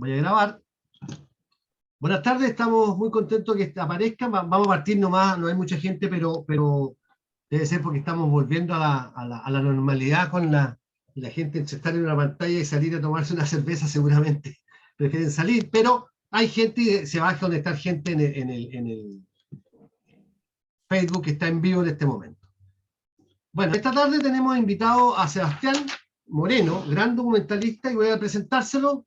Voy a grabar. Buenas tardes, estamos muy contentos que aparezca. Vamos a partir nomás, no hay mucha gente, pero debe ser porque estamos volviendo a la normalidad y la gente entre estar en una pantalla y salir a tomarse una cerveza seguramente prefieren salir, pero hay gente y se va a conectar gente en el Facebook que está en vivo en este momento. Bueno, esta tarde tenemos invitado a Sebastián Moreno, gran documentalista, y voy a presentárselo.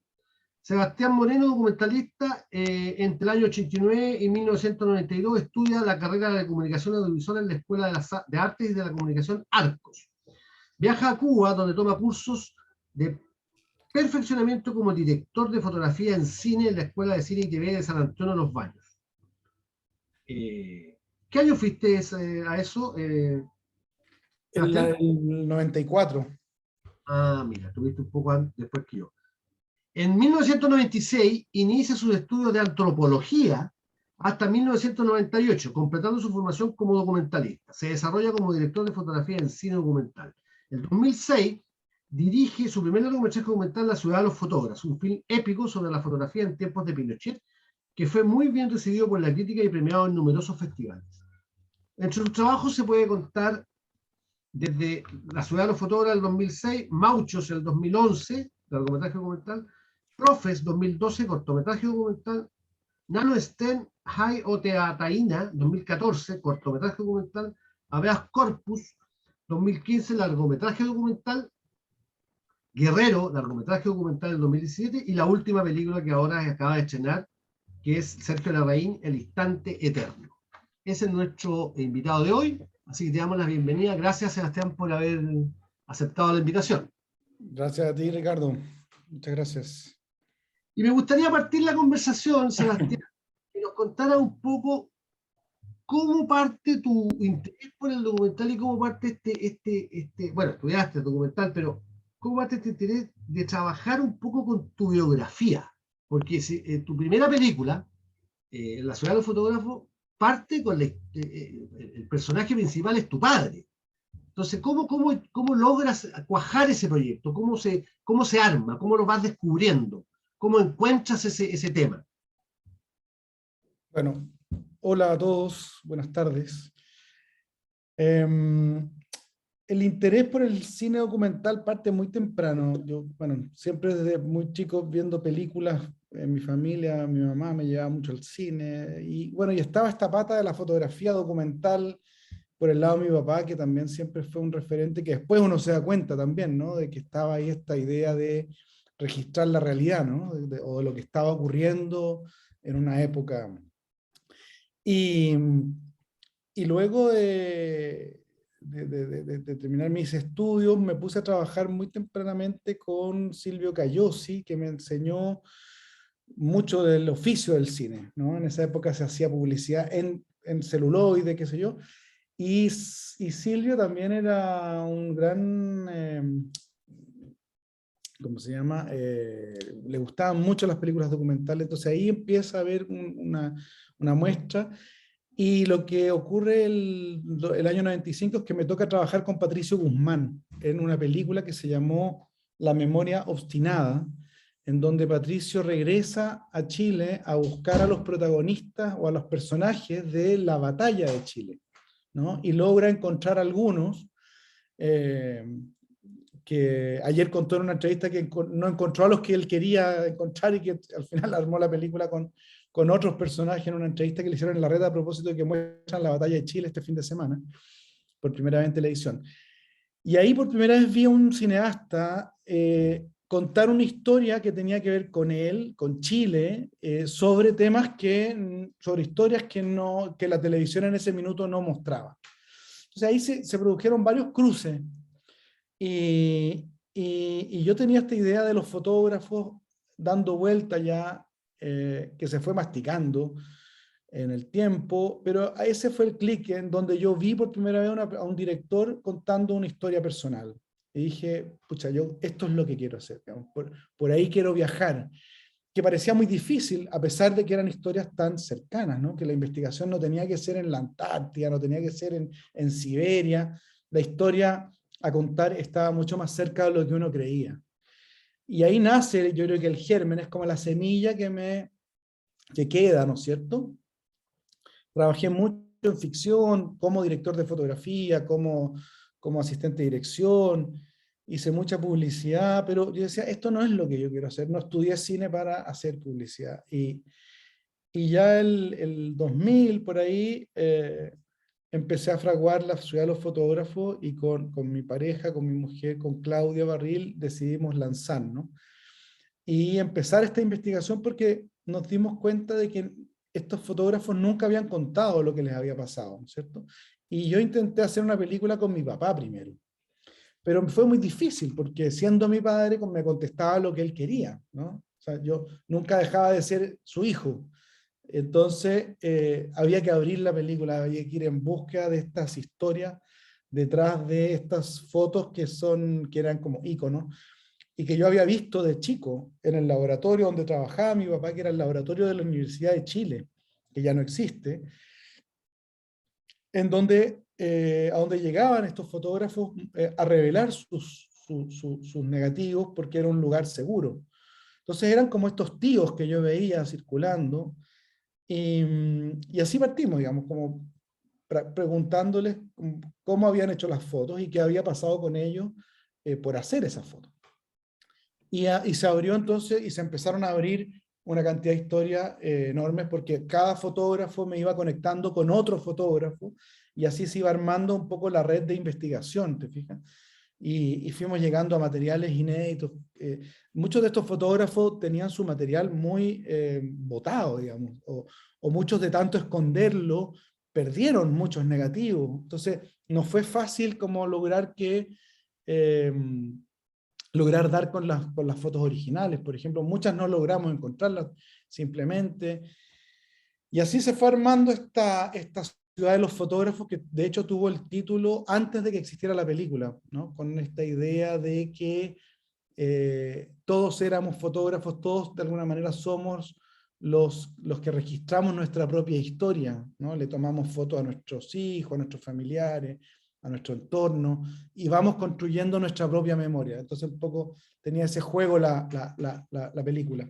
Sebastián Moreno, documentalista, entre el año 89 y 1992 estudia la carrera de comunicación audiovisual en la Escuela de Artes y de la Comunicación Arcos. Viaja a Cuba, donde toma cursos de perfeccionamiento como director de fotografía en cine en la Escuela de Cine y TV de San Antonio de los Baños. ¿Qué año fuiste a eso, Sebastián? El 94. Ah, mira, tuviste un poco después que yo. En 1996 inicia sus estudios de antropología hasta 1998, completando su formación como documentalista. Se desarrolla como director de fotografía en cine documental. En 2006 dirige su primer largometraje documental La ciudad de los fotógrafos, un film épico sobre la fotografía en tiempos de Pinochet, que fue muy bien recibido por la crítica y premiado en numerosos festivales. Entre sus trabajos se puede contar desde La ciudad de los fotógrafos del 2006, Mauchos el 2011, largometraje documental, Profes 2012, cortometraje documental, Nano Sten Hai Oteataína 2014, cortometraje documental, Habeas Corpus 2015, largometraje documental, Guerrero, largometraje documental del 2017, y la última película que ahora acaba de estrenar, que es Sergio Larraín, El instante eterno. Ese es nuestro invitado de hoy, así que te damos la bienvenida. Gracias, Sebastián, por haber aceptado la invitación. Gracias a ti, Ricardo. Muchas gracias. Y me gustaría partir la conversación, Sebastián, que nos contara un poco cómo parte tu interés por el documental y cómo parte bueno, estudiaste el documental, pero cómo parte este interés de trabajar un poco con tu biografía. Porque tu primera película, La ciudad de los fotógrafos, parte con el personaje principal es tu padre. Entonces, ¿cómo logras cuajar ese proyecto? ¿Cómo se arma? ¿Cómo lo vas descubriendo? ¿Cómo encuentras ese tema? Bueno, hola a todos, buenas tardes. El interés por el cine documental parte muy temprano. Yo, bueno, siempre desde muy chico viendo películas en mi familia, mi mamá me llevaba mucho al cine, y bueno, y estaba esta pata de la fotografía documental por el lado de mi papá, que también siempre fue un referente, que después uno se da cuenta también, ¿no? De que estaba ahí esta idea de registrar la realidad, ¿no? O de lo que estaba ocurriendo en una época. Y, y luego de terminar mis estudios, me puse a trabajar muy tempranamente con Silvio Cayosi, que me enseñó mucho del oficio del cine, ¿no? En esa época se hacía publicidad en celuloide, qué sé yo, y Silvio también era un gran, ¿cómo se llama? Le gustaban mucho las películas documentales, entonces ahí empieza a haber una muestra, y lo que ocurre el año 95 es que me toca trabajar con Patricio Guzmán en una película que se llamó La memoria obstinada, en donde Patricio regresa a Chile a buscar a los protagonistas o a los personajes de la batalla de Chile, ¿no? Y logra encontrar algunos, que ayer contó en una entrevista que no encontró a los que él quería encontrar, y que al final armó la película con otros personajes, en una entrevista que le hicieron en la red a propósito de que muestran la batalla de Chile este fin de semana, por primera vez en televisión. Y ahí por primera vez vi a un cineasta contar una historia que tenía que ver con él, con Chile, sobre temas sobre historias que la televisión en ese minuto no mostraba. Entonces ahí se produjeron varios cruces, y yo tenía esta idea de los fotógrafos dando vuelta ya, que se fue masticando en el tiempo, pero ese fue el clic en donde yo vi por primera vez a un director contando una historia personal. Y dije, pucha, esto es lo que quiero hacer, digamos, por ahí quiero viajar, que parecía muy difícil, a pesar de que eran historias tan cercanas, ¿no? Que la investigación no tenía que ser en la Antártida, no tenía que ser en Siberia, la historia a contar estaba mucho más cerca de lo que uno creía. Y ahí nace, yo creo que el germen es como la semilla que queda, ¿no es cierto? Trabajé mucho en ficción, como director de fotografía, como asistente de dirección, hice mucha publicidad, pero yo decía, esto no es lo que yo quiero hacer, no estudié cine para hacer publicidad. Y ya el 2000, por ahí, empecé a fraguar la ciudad de los fotógrafos y con mi pareja, con mi mujer, con Claudia Barril, decidimos lanzar, ¿no? Y empezar esta investigación porque nos dimos cuenta de que estos fotógrafos nunca habían contado lo que les había pasado, ¿no es cierto? Y yo intenté hacer una película con mi papá primero, pero fue muy difícil porque siendo mi padre me contestaba lo que él quería, ¿no? O sea, yo nunca dejaba de ser su hijo. Entonces había que abrir la película, había que ir en búsqueda de estas historias detrás de estas fotos que eran como íconos y que yo había visto de chico en el laboratorio donde trabajaba mi papá, que era el laboratorio de la Universidad de Chile, que ya no existe, en donde, a donde llegaban estos fotógrafos a revelar sus negativos porque era un lugar seguro. Entonces eran como estos tíos que yo veía circulando y así partimos, digamos, como preguntándoles cómo habían hecho las fotos y qué había pasado con ellos por hacer esas fotos. Y se abrió entonces y se empezaron a abrir una cantidad de historias enormes porque cada fotógrafo me iba conectando con otro fotógrafo y así se iba armando un poco la red de investigación, ¿te fijas? Y fuimos llegando a materiales inéditos. Muchos de estos fotógrafos tenían su material muy botado, digamos, o muchos de tanto esconderlo perdieron muchos negativos. Entonces, no fue fácil como eh, lograr dar con las fotos originales, por ejemplo. Muchas no logramos encontrarlas simplemente. Y así se fue armando esta ciudad de los fotógrafos, que de hecho tuvo el título antes de que existiera la película, ¿no? Con esta idea de que todos éramos fotógrafos, todos de alguna manera somos los que registramos nuestra propia historia, ¿no? Le tomamos fotos a nuestros hijos, a nuestros familiares, a nuestro entorno, y vamos construyendo nuestra propia memoria. Entonces un poco tenía ese juego la película.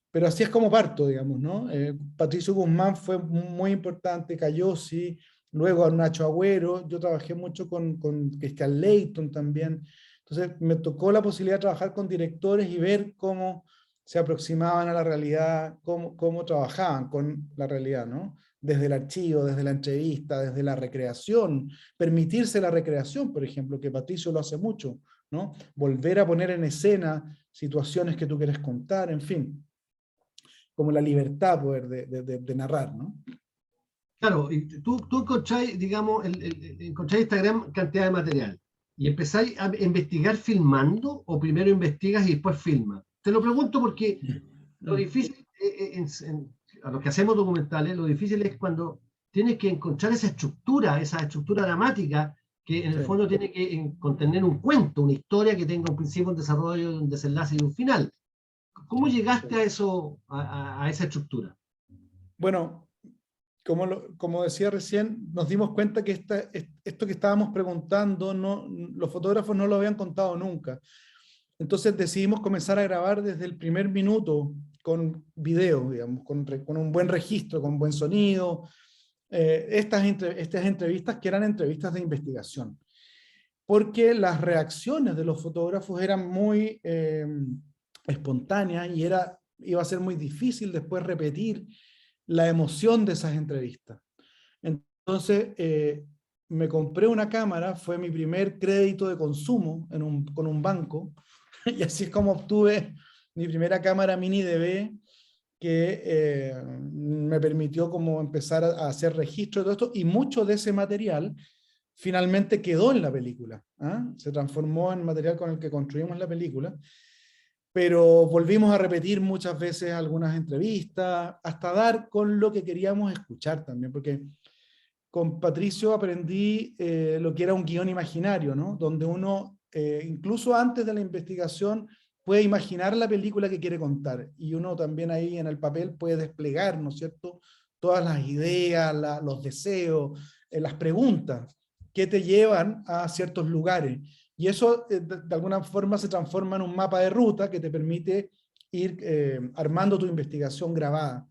Pero así es como parto, digamos, ¿no? Patricio Guzmán fue muy importante, Cayosi, luego a Nacho Agüero, yo trabajé mucho con Christian Leighton también, entonces me tocó la posibilidad de trabajar con directores y ver cómo se aproximaban a la realidad, cómo trabajaban con la realidad, ¿no? Desde el archivo, desde la entrevista, desde la recreación, permitirse la recreación, por ejemplo, que Patricio lo hace mucho, ¿no? Volver a poner en escena situaciones que tú quieres contar, en fin, como la libertad poder de narrar, ¿no? Claro, y tú encontráis, digamos, encontráis esta gran cantidad de material y empezáis a investigar filmando o primero investigas y después filmas. Te lo pregunto porque lo difícil, a los que hacemos documentales, lo difícil es cuando tienes que encontrar esa estructura dramática que en el Sí. fondo tiene que contener un cuento, una historia que tenga un principio, un desarrollo, un desenlace y un final. ¿Cómo llegaste a eso, a esa estructura? Bueno, como decía recién, nos dimos cuenta que esto que estábamos preguntando, los fotógrafos no lo habían contado nunca. Entonces decidimos comenzar a grabar desde el primer minuto con video, digamos, con un buen registro, con buen sonido, estas entrevistas que eran entrevistas de investigación. Porque las reacciones de los fotógrafos eran muy espontáneas y iba a ser muy difícil después repetir la emoción de esas entrevistas. Entonces, me compré una cámara, fue mi primer crédito de consumo con un banco, y así es como obtuve mi primera cámara mini DV que me permitió como empezar a hacer registro de todo esto, y mucho de ese material finalmente quedó en la película. ¿Ah? Se transformó en material con el que construimos la película, pero volvimos a repetir muchas veces algunas entrevistas, hasta dar con lo que queríamos escuchar también, porque con Patricio aprendí lo que era un guión imaginario, ¿no? Donde uno, incluso antes de la investigación, puede imaginar la película que quiere contar, y uno también ahí en el papel puede desplegar, ¿no es cierto?, todas las ideas, los deseos, las preguntas que te llevan a ciertos lugares. Y eso de alguna forma se transforma en un mapa de ruta que te permite ir armando tu investigación grabada.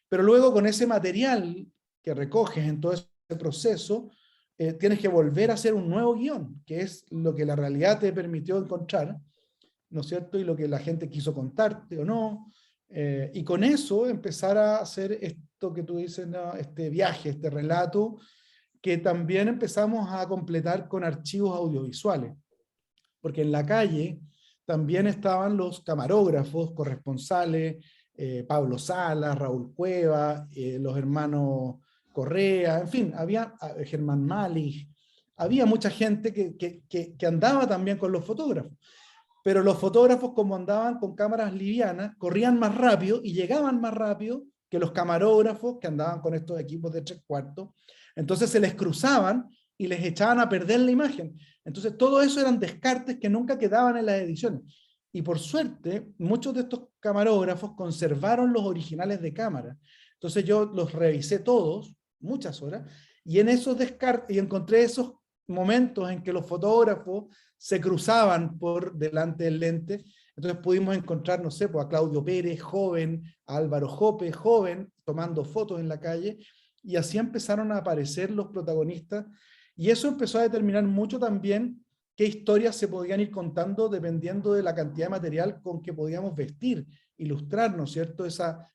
Pero luego con ese material que recoges en todo ese proceso, tienes que volver a hacer un nuevo guión, que es lo que la realidad te permitió encontrar, ¿no es cierto? Y lo que la gente quiso contarte o no. Y con eso empezar a hacer esto que tú dices, ¿no? Este viaje, este relato, que también empezamos a completar con archivos audiovisuales. Porque en la calle también estaban los camarógrafos, corresponsales, Pablo Salas, Raúl Cueva, los hermanos Correa, en fin, había Germán Malich, había mucha gente que andaba también con los fotógrafos. Pero los fotógrafos, como andaban con cámaras livianas, corrían más rápido y llegaban más rápido que los camarógrafos que andaban con estos equipos de 3/4. Entonces se les cruzaban y les echaban a perder la imagen. Entonces todo eso eran descartes que nunca quedaban en las ediciones. Y por suerte, muchos de estos camarógrafos conservaron los originales de cámara. Entonces yo los revisé todos, muchas horas, y en esos descartes, y encontré esos momentos en que los fotógrafos se cruzaban por delante del lente. Entonces pudimos encontrar, no sé, pues a Claudio Pérez, joven, a Álvaro Jope, joven, tomando fotos en la calle, y así empezaron a aparecer los protagonistas, y eso empezó a determinar mucho también qué historias se podían ir contando dependiendo de la cantidad de material con que podíamos vestir, ilustrar, ¿no es cierto?, esa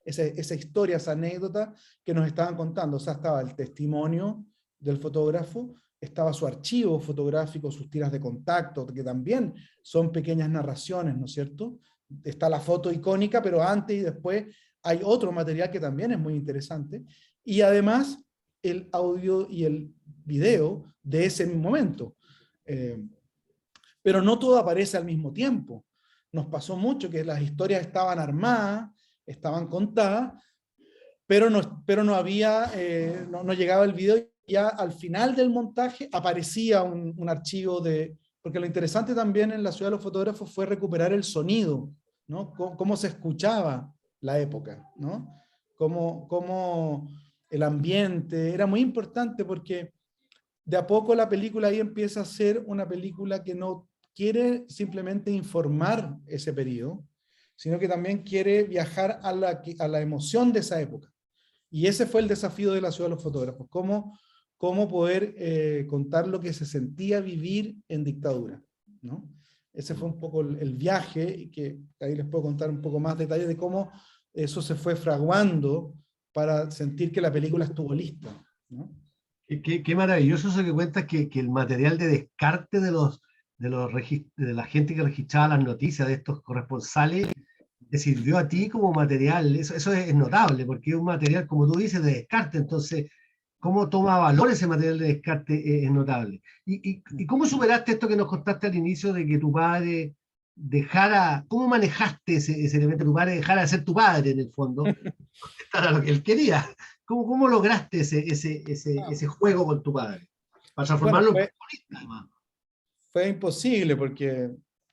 historia, esa anécdota que nos estaban contando. O sea, estaba el testimonio del fotógrafo, estaba su archivo fotográfico, sus tiras de contacto, que también son pequeñas narraciones, ¿no es cierto? Está la foto icónica, pero antes y después hay otro material que también es muy interesante. Y además el audio y el video de ese momento. Pero no todo aparece al mismo tiempo. Nos pasó mucho que las historias estaban armadas, estaban contadas, pero no había, no llegaba el video. Ya al final del montaje aparecía un archivo de... Porque lo interesante también en la ciudad de los fotógrafos fue recuperar el sonido, ¿no? Cómo se escuchaba la época, ¿no? Cómo el ambiente, era muy importante porque de a poco la película ahí empieza a ser una película que no quiere simplemente informar ese periodo, sino que también quiere viajar a la emoción de esa época. Y ese fue el desafío de la ciudad de los fotógrafos, cómo poder contar lo que se sentía vivir en dictadura, ¿no? Ese fue un poco el viaje, y que ahí les puedo contar un poco más detalles de cómo eso se fue fraguando para sentir que la película estuvo lista, ¿no? Qué maravilloso eso que cuentas, que el material de descarte de la gente que registraba las noticias, de estos corresponsales, te sirvió a ti como material. Eso es notable, porque es un material, como tú dices, de descarte. Entonces, cómo toma valor ese material de descarte es notable. ¿Y cómo superaste esto que nos contaste al inicio de que tu padre dejara, cómo manejaste ese elemento, tu padre dejara de ser tu padre en el fondo, contestara lo que él quería? ¿Cómo lograste ese juego con tu padre? Para Bueno, transformarlo en protagonista, además. fue imposible porque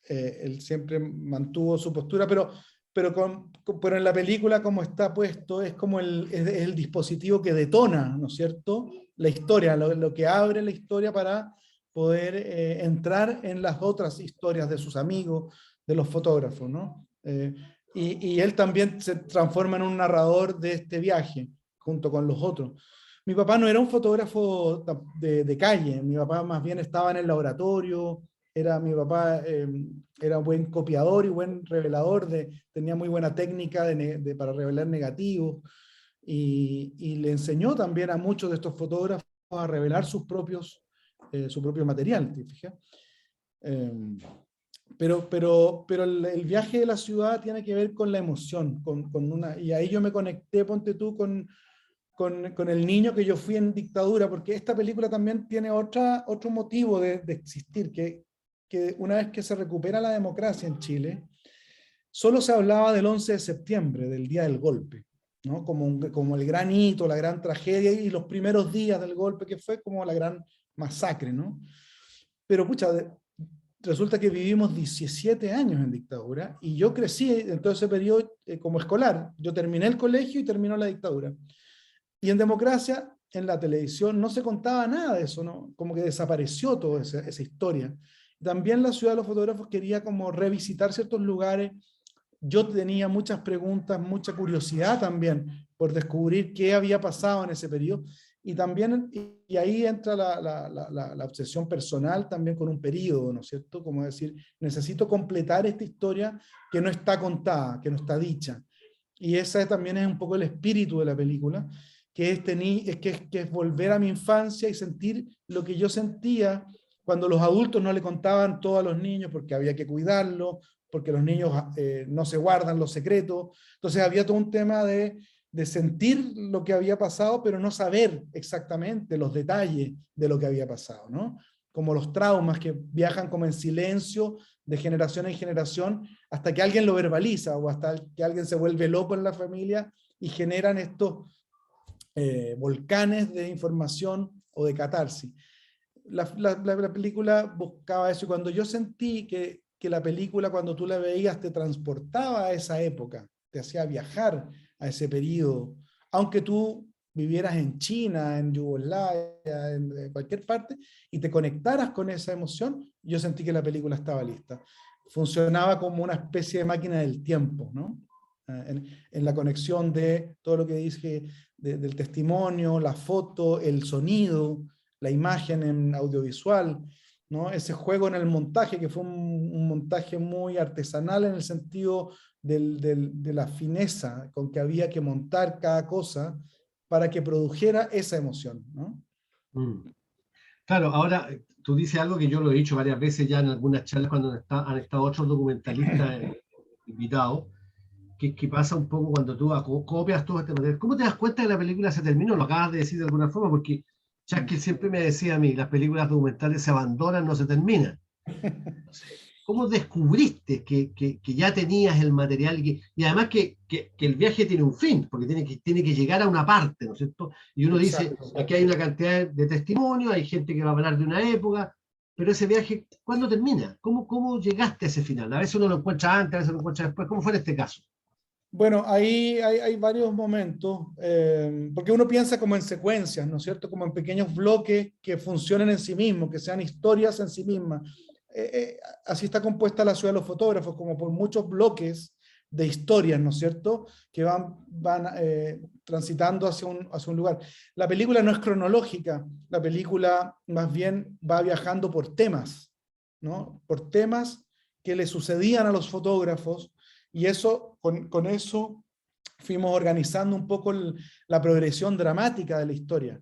él siempre mantuvo su postura, pero en la película como está puesto es como es el dispositivo que detona, ¿no es cierto?, la historia, lo que abre la historia para poder entrar en las otras historias de sus amigos, de los fotógrafos, ¿no? Y él también se transforma en un narrador de este viaje, junto con los otros. Mi papá no era un fotógrafo de calle, mi papá más bien estaba en el laboratorio, mi papá era buen copiador y buen revelador, tenía muy buena técnica para revelar negativos, y le enseñó también a muchos de estos fotógrafos a revelar su propio material, ¿te fijas? Pero el viaje de la ciudad tiene que ver con la emoción, y ahí yo me conecté, ponte tú, con el niño que yo fui en dictadura, porque esta película también tiene otro motivo de existir, que una vez que se recupera la democracia en Chile, solo se hablaba del 11 de septiembre, del día del golpe, ¿no? Como el gran hito, la gran tragedia, y los primeros días del golpe, que fue como la gran masacre, ¿no? Pero, pucha, resulta que vivimos 17 años en dictadura, y yo crecí en todo ese periodo como escolar. Yo terminé el colegio y terminó la dictadura. Y en democracia, en la televisión, no se contaba nada de eso, ¿no? Como que desapareció toda esa historia. También la ciudad de los fotógrafos quería como revisitar ciertos lugares. Yo tenía muchas preguntas, mucha curiosidad también por descubrir qué había pasado en ese periodo. Y también, y ahí entra la obsesión personal también con un periodo, ¿no es cierto? Como decir, necesito completar esta historia que no está contada, que no está dicha. Y ese también es un poco el espíritu de la película, que es volver a mi infancia y sentir lo que yo sentía cuando los adultos no le contaban todo a los niños porque había que cuidarlo, porque los niños no se guardan los secretos. Entonces había todo un tema de sentir lo que había pasado, pero no saber exactamente los detalles de lo que había pasado, ¿no? Como los traumas que viajan como en silencio de generación en generación hasta que alguien lo verbaliza o hasta que alguien se vuelve loco en la familia y generan estos volcanes de información o de catarsis. La película buscaba eso y cuando yo sentí que la película cuando tú la veías te transportaba a esa época, te hacía viajar a ese periodo, aunque tú vivieras en China, en Yugoslavia, en cualquier parte, y te conectaras con esa emoción, yo sentí que la película estaba lista. Funcionaba como una especie de máquina del tiempo, ¿no? En la conexión de todo lo que dije, del testimonio, la foto, el sonido, la imagen en audiovisual, ¿no? Ese juego en el montaje, que fue un montaje muy artesanal en el sentido de la fineza con que había que montar cada cosa para que produjera esa emoción, ¿no? Claro, ahora tú dices algo que yo lo he dicho varias veces ya en algunas charlas cuando han estado otros documentalistas invitados, que pasa un poco cuando tú copias todo este material. ¿Cómo te das cuenta que la película se terminó? Lo acabas de decir de alguna forma, porque Chasque siempre me decía a mí, las películas documentales se abandonan, no se terminan. ¿Cómo descubriste que ya tenías el material y además que el viaje tiene un fin, porque tiene que llegar a una parte, ¿no es cierto? Y uno dice, Exacto. aquí hay una cantidad de testimonios, hay gente que va a hablar de una época, pero ese viaje, ¿cuándo termina? ¿Cómo llegaste a ese final? A veces uno lo encuentra antes, a veces lo encuentra después. ¿Cómo fue en este caso? Bueno, ahí hay varios momentos, porque uno piensa como en secuencias, ¿no es cierto? Como en pequeños bloques que funcionen en sí mismos, que sean historias en sí mismas. Así está compuesta la ciudad de los fotógrafos, como por muchos bloques de historias, ¿no es cierto? Que van transitando hacia un lugar. La película no es cronológica, la película más bien va viajando por temas, ¿no? Por temas que le sucedían a los fotógrafos y eso, con eso fuimos organizando un poco la progresión dramática de la historia.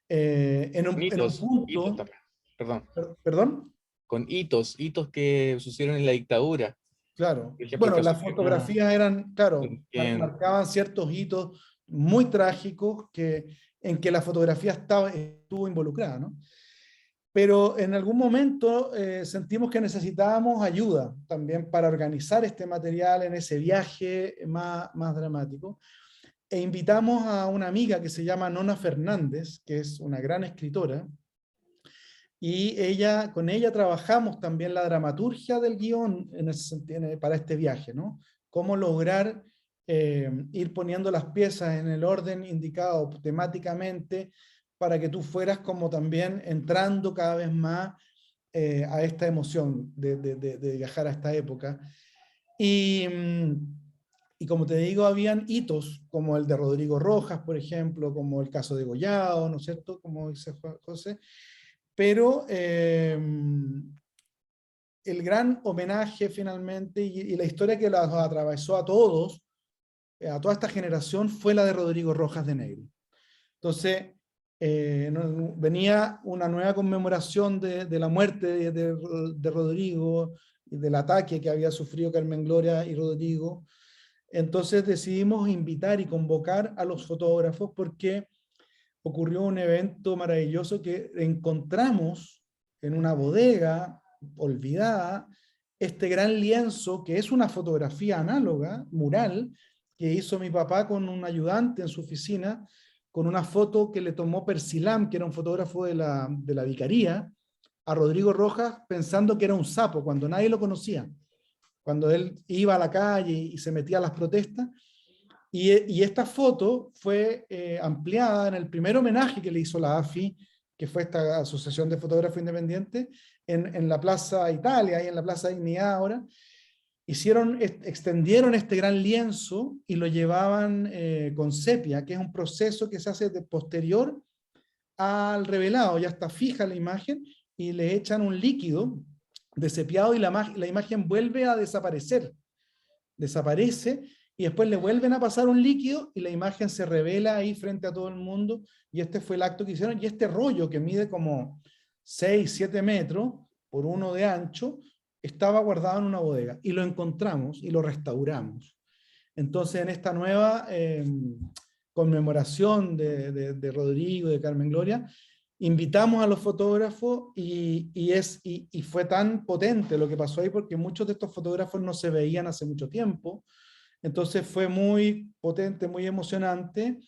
En un Hitos punto, también, perdón, perdón, con hitos que sucedieron en la dictadura. claro. Por ejemplo, el Bueno, caso las mismo, fotografías eran, claro, en marcaban ciertos hitos muy trágicos en que la fotografía estuvo involucrada, ¿no? Pero en algún momento sentimos que necesitábamos ayuda también para organizar este material en ese viaje más dramático. E invitamos a una amiga que se llama Nona Fernández, que es una gran escritora, y con ella trabajamos también la dramaturgia del guión para este viaje, ¿no? Cómo lograr ir poniendo las piezas en el orden indicado temáticamente para que tú fueras como también entrando cada vez más a esta emoción de viajar a esta época. Y, y como te digo, habían hitos como el de Rodrigo Rojas, por ejemplo, como el caso de Gollado, ¿no es cierto? Como dice José. Pero el gran homenaje finalmente y la historia que los atravesó a todos, a toda esta generación, fue la de Rodrigo Rojas de Negri. Entonces, venía una nueva conmemoración de la muerte de Rodrigo y del ataque que había sufrido Carmen Gloria y Rodrigo. Entonces decidimos invitar y convocar a los fotógrafos porque ocurrió un evento maravilloso que encontramos en una bodega olvidada este gran lienzo que es una fotografía análoga, mural, que hizo mi papá con un ayudante en su oficina, con una foto que le tomó Persilam, que era un fotógrafo de la vicaría, a Rodrigo Rojas pensando que era un sapo, cuando nadie lo conocía. Cuando él iba a la calle y se metía a las protestas, y esta foto fue ampliada en el primer homenaje que le hizo la AFI que fue esta Asociación de Fotógrafos Independientes, en la Plaza Italia, ahí en la Plaza Dignidad ahora, extendieron este gran lienzo y lo llevaban con sepia, que es un proceso que se hace posterior al revelado, ya está fija la imagen, y le echan un líquido de sepiado y la imagen vuelve a desaparecer. Desaparece y después le vuelven a pasar un líquido y la imagen se revela ahí frente a todo el mundo, y este fue el acto que hicieron, y este rollo que mide como 6, 7 metros por 1 de ancho, estaba guardado en una bodega, y lo encontramos y lo restauramos. Entonces en esta nueva conmemoración de Rodrigo, de Carmen Gloria, invitamos a los fotógrafos y fue tan potente lo que pasó ahí, porque muchos de estos fotógrafos no se veían hace mucho tiempo. Entonces fue muy potente, muy emocionante,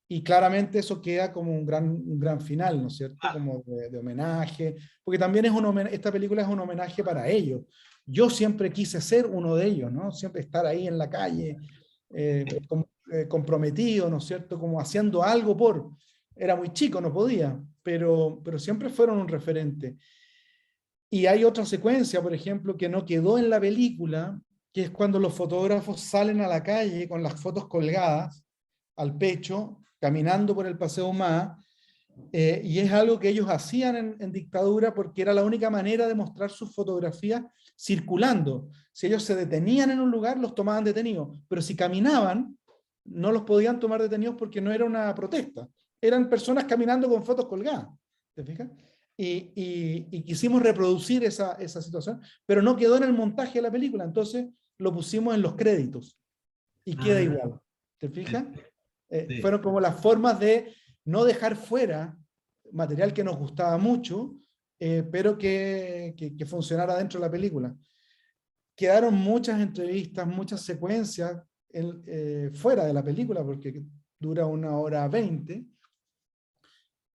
y claramente eso queda como un gran final, ¿no es cierto? Como de homenaje, porque también esta película es un homenaje para ellos. Yo siempre quise ser uno de ellos, ¿no? Siempre estar ahí en la calle, comprometido, ¿no es cierto? Como haciendo algo por... Era muy chico, no podía, pero siempre fueron un referente. Y hay otra secuencia, por ejemplo, que no quedó en la película, que es cuando los fotógrafos salen a la calle con las fotos colgadas al pecho, caminando por el Paseo Humá, y es algo que ellos hacían en dictadura, porque era la única manera de mostrar sus fotografías circulando. Si ellos se detenían en un lugar, los tomaban detenidos, pero si caminaban, no los podían tomar detenidos porque no era una protesta. Eran personas caminando con fotos colgadas, ¿te fijas? Y quisimos reproducir esa situación, pero no quedó en el montaje de la película, entonces lo pusimos en los créditos, y queda igual, ¿te fijas? Sí. Fueron como las formas de no dejar fuera material que nos gustaba mucho, pero que funcionara dentro de la película. Quedaron muchas entrevistas, muchas secuencias fuera de la película, porque dura 1 hora 20,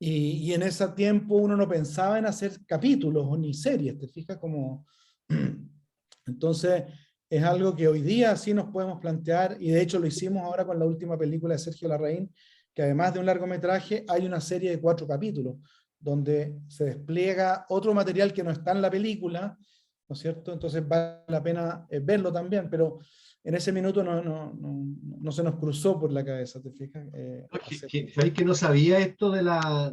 y en ese tiempo uno no pensaba en hacer capítulos o ni series, ¿te fijas? Como... Entonces es algo que hoy día sí nos podemos plantear, y de hecho lo hicimos ahora con la última película de Sergio Larraín, que además de un largometraje hay una serie de 4 capítulos, donde se despliega otro material que no está en la película, ¿no es cierto? Entonces vale la pena verlo también, pero en ese minuto no se nos cruzó por la cabeza, ¿te fijas? ¿Sabéis que no sabía esto de la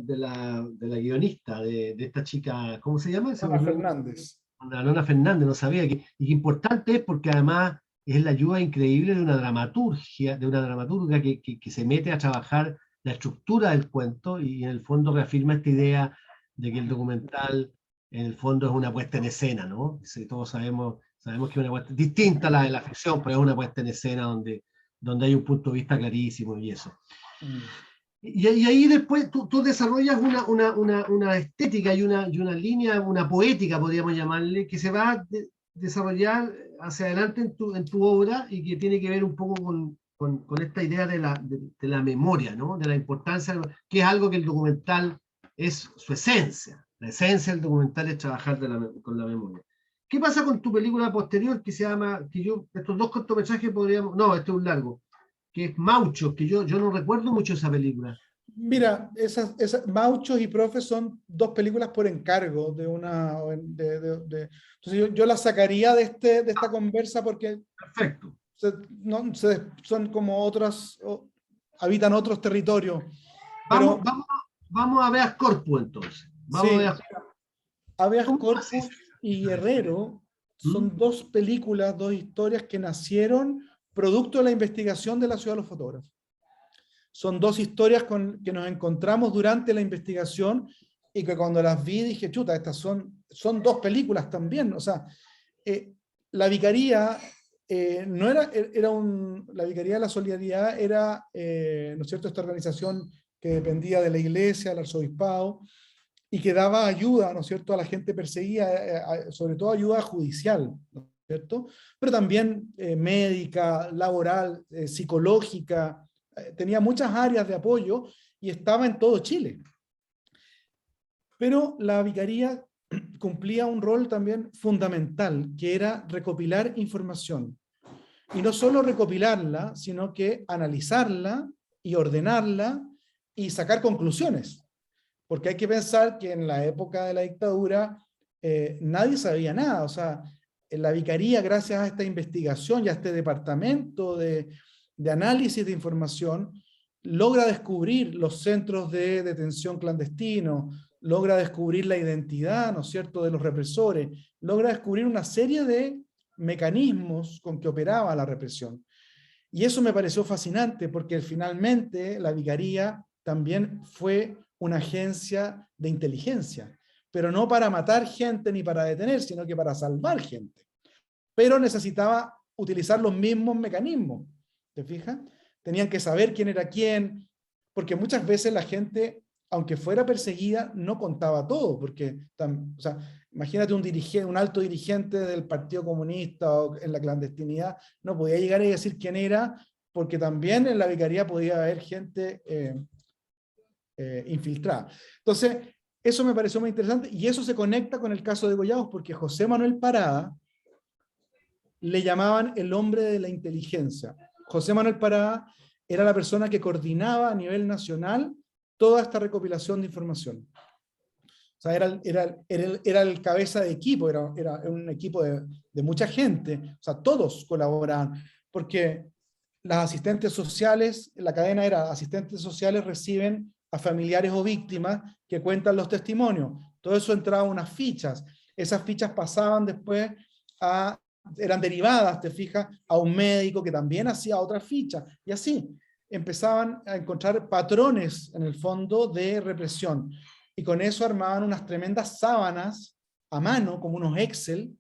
guionista, de esta chica, ¿cómo se llama? Ana Fernández. La Nona Fernández, no sabía y que importante es porque además es la ayuda increíble de una dramaturga que se mete a trabajar la estructura del cuento, y en el fondo reafirma esta idea de que el documental en el fondo es una puesta en escena, ¿no? Todos sabemos que es una puesta distinta a la de la ficción, pero es una puesta en escena donde hay un punto de vista clarísimo y eso. Y ahí después tú desarrollas una estética y una línea, una poética, podríamos llamarle, que se va a desarrollar hacia adelante en tu obra, y que tiene que ver un poco con esta idea de la memoria, ¿no? De la importancia, que es algo que el documental es su esencia. La esencia del documental es trabajar con la memoria. ¿Qué pasa con tu película posterior que se llama, estos 2 cortometrajes podríamos, no, este es un largo, que es Maucho, que yo no recuerdo mucho esa película? Mira, Mauchos y Profe son 2 películas por encargo de una... entonces yo las sacaría de esta conversa, porque Perfecto. son como otras, habitan otros territorios. Pero, vamos a Habeas Corpus entonces. Habeas Corpus y Herrero son 2 películas, 2 historias que nacieron producto de la investigación de la Ciudad de los Fotógrafos. Son 2 historias que nos encontramos durante la investigación, y que cuando las vi dije, chuta, estas son 2 películas también. O sea, la Vicaría no era la Vicaría de la Solidaridad era, ¿no es cierto?, esta organización que dependía de la Iglesia, del Arzobispado, y que daba ayuda, ¿no es cierto?, a la gente perseguida, sobre todo ayuda judicial, ¿no es cierto?, pero también médica, laboral, psicológica. Tenía muchas áreas de apoyo y estaba en todo Chile. Pero la Vicaría cumplía un rol también fundamental, que era recopilar información. Y no solo recopilarla, sino que analizarla y ordenarla y sacar conclusiones. porque hay que pensar que en la época de la dictadura nadie sabía nada, o sea, en la Vicaría, gracias a esta investigación y a este departamento de análisis de información, logra descubrir los centros de detención clandestino, logra descubrir la identidad, ¿no es cierto?, de los represores, logra descubrir una serie de mecanismos con que operaba la represión. Y eso me pareció fascinante porque finalmente la Vicaría también fue una agencia de inteligencia, pero no para matar gente ni para detener, sino que para salvar gente. Pero necesitaba utilizar los mismos mecanismos, ¿te fijas? Tenían que saber quién era quién, porque muchas veces la gente, aunque fuera perseguida, no contaba todo, porque, o sea, imagínate un alto dirigente del Partido Comunista o en la clandestinidad, no podía llegar y decir quién era, porque también en la Vicaría podía haber gente infiltrada. Entonces, eso me pareció muy interesante, y eso se conecta con el caso de Goyaos, porque José Manuel Parada le llamaban el hombre de la inteligencia. José Manuel Parada era la persona que coordinaba a nivel nacional toda esta recopilación de información. O sea, era el cabeza de equipo, era un equipo de mucha gente, o sea, todos colaboraban, porque las asistentes sociales, la cadena era asistentes sociales reciben a familiares o víctimas que cuentan los testimonios. Todo eso entraba en unas fichas. Esas fichas pasaban después eran derivadas, te fijas, a un médico que también hacía otras fichas. Y así empezaban a encontrar patrones en el fondo de represión. Y con eso armaban unas tremendas sábanas a mano, como unos Excel,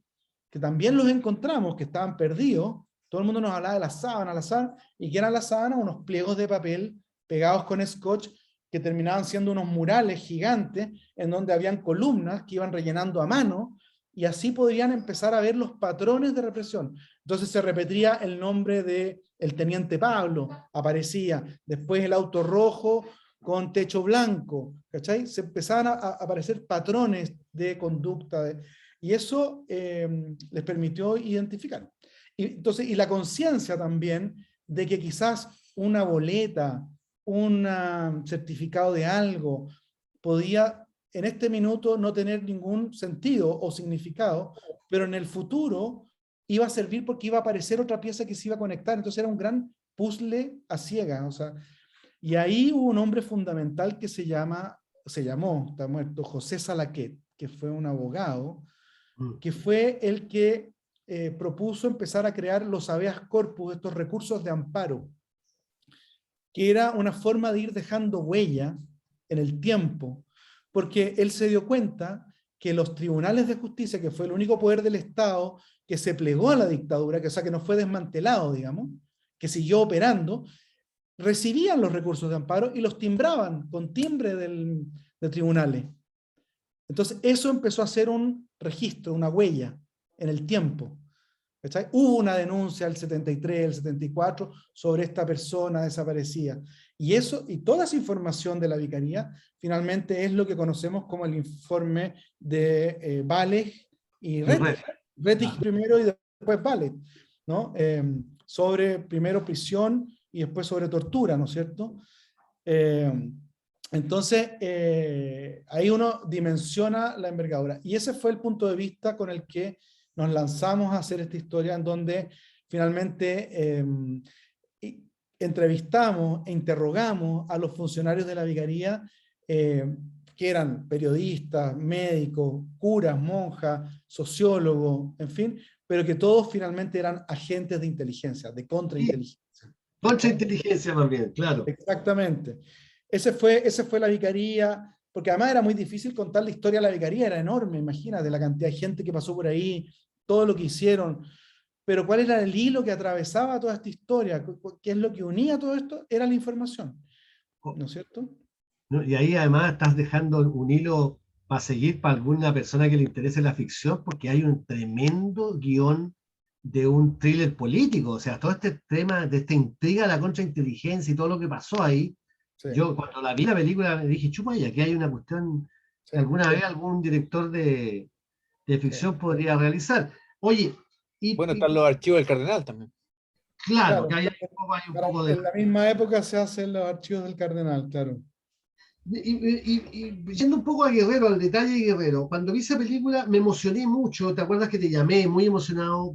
que también los encontramos, que estaban perdidos. Todo el mundo nos hablaba de las sábanas, y que eran las sábanas unos pliegos de papel pegados con scotch, que terminaban siendo unos murales gigantes, en donde habían columnas que iban rellenando a mano, y así podrían empezar a ver los patrones de represión. Entonces se repetía el nombre de el teniente Pablo, aparecía, después el auto rojo con techo blanco, ¿cachai? Se empezaban a aparecer patrones de conducta, y eso les permitió identificar. Entonces, y la conciencia también de que quizás una boleta, un certificado de algo, podía en este minuto no tener ningún sentido o significado, pero en el futuro iba a servir porque iba a aparecer otra pieza que se iba a conectar. Entonces era un gran puzzle a ciegas, o sea, y ahí hubo un hombre fundamental que se llamó, está muerto, José Salaquet, que fue un abogado, que fue el que propuso empezar a crear los habeas corpus, estos recursos de amparo, que era una forma de ir dejando huella en el tiempo, porque él se dio cuenta que los tribunales de justicia, que fue el único poder del Estado que se plegó a la dictadura, que, o sea, que no fue desmantelado, digamos, que siguió operando, recibían los recursos de amparo y los timbraban con timbre de tribunales. Entonces eso empezó a ser un registro, una huella en el tiempo. ¿Cachai? Hubo una denuncia el 73, el 74 sobre esta persona desaparecida. Y eso, y toda esa información de la Vicaría, finalmente es lo que conocemos como el informe de Valeg y Rettig. Rettig primero y después Valeg, ¿no? Sobre primero prisión y después sobre tortura, ¿no es cierto? Entonces, ahí uno dimensiona la envergadura. Y ese fue el punto de vista con el que nos lanzamos a hacer esta historia, en donde finalmente entrevistamos e interrogamos a los funcionarios de la Vicaría, que eran periodistas, médicos, curas, monjas, sociólogos, en fin, pero que todos finalmente eran agentes de inteligencia, de contrainteligencia. Contrainteligencia más bien, claro. Exactamente. Ese fue la Vicaría, porque además era muy difícil contar la historia de la Vicaría, era enorme, imagínate la cantidad de gente que pasó por ahí, todo lo que hicieron, pero ¿cuál era el hilo que atravesaba toda esta historia? ¿Qué es lo que unía todo esto? Era la información, ¿no es cierto? Y ahí además estás dejando un hilo para seguir para alguna persona que le interese la ficción, porque hay un tremendo guión de un thriller político, o sea, todo este tema de esta intriga de la contrainteligencia y todo lo que pasó ahí. Sí. Yo cuando la vi la película me dije, chupa, y aquí hay una cuestión que alguna vez algún director de ficción podría realizar. Oye, bueno, están los archivos del Cardenal también. Claro, que hay un poco de... En la misma época se hacen los archivos del Cardenal, claro. Yendo un poco a Guerrero, al detalle de Guerrero, cuando vi esa película me emocioné mucho. ¿Te acuerdas que te llamé muy emocionado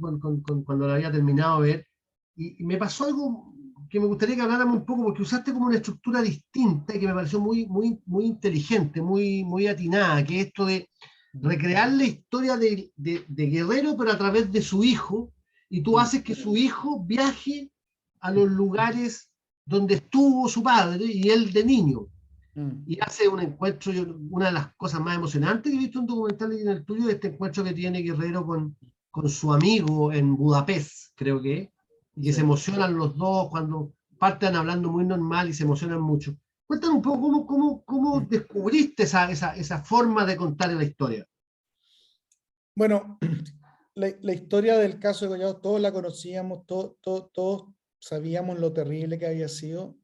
cuando la había terminado de ver? Y me pasó algo que me gustaría que habláramos un poco, porque usaste como una estructura distinta y que me pareció muy inteligente, muy atinada, que es esto de recrear la historia de Guerrero, pero a través de su hijo, y tú haces que su hijo viaje a los lugares donde estuvo su padre y él de niño. Y hace un encuentro, una de las cosas más emocionantes que he visto en un documental y en el tuyo, este encuentro que tiene Guerrero con su amigo en Budapest, creo que es, y que se Sí. emocionan los dos cuando parten hablando muy normal y se emocionan mucho. Cuéntame un poco cómo descubriste esa forma de contar la historia. Bueno, la historia del caso de Collado, todos la conocíamos, todos sabíamos lo terrible que había sido,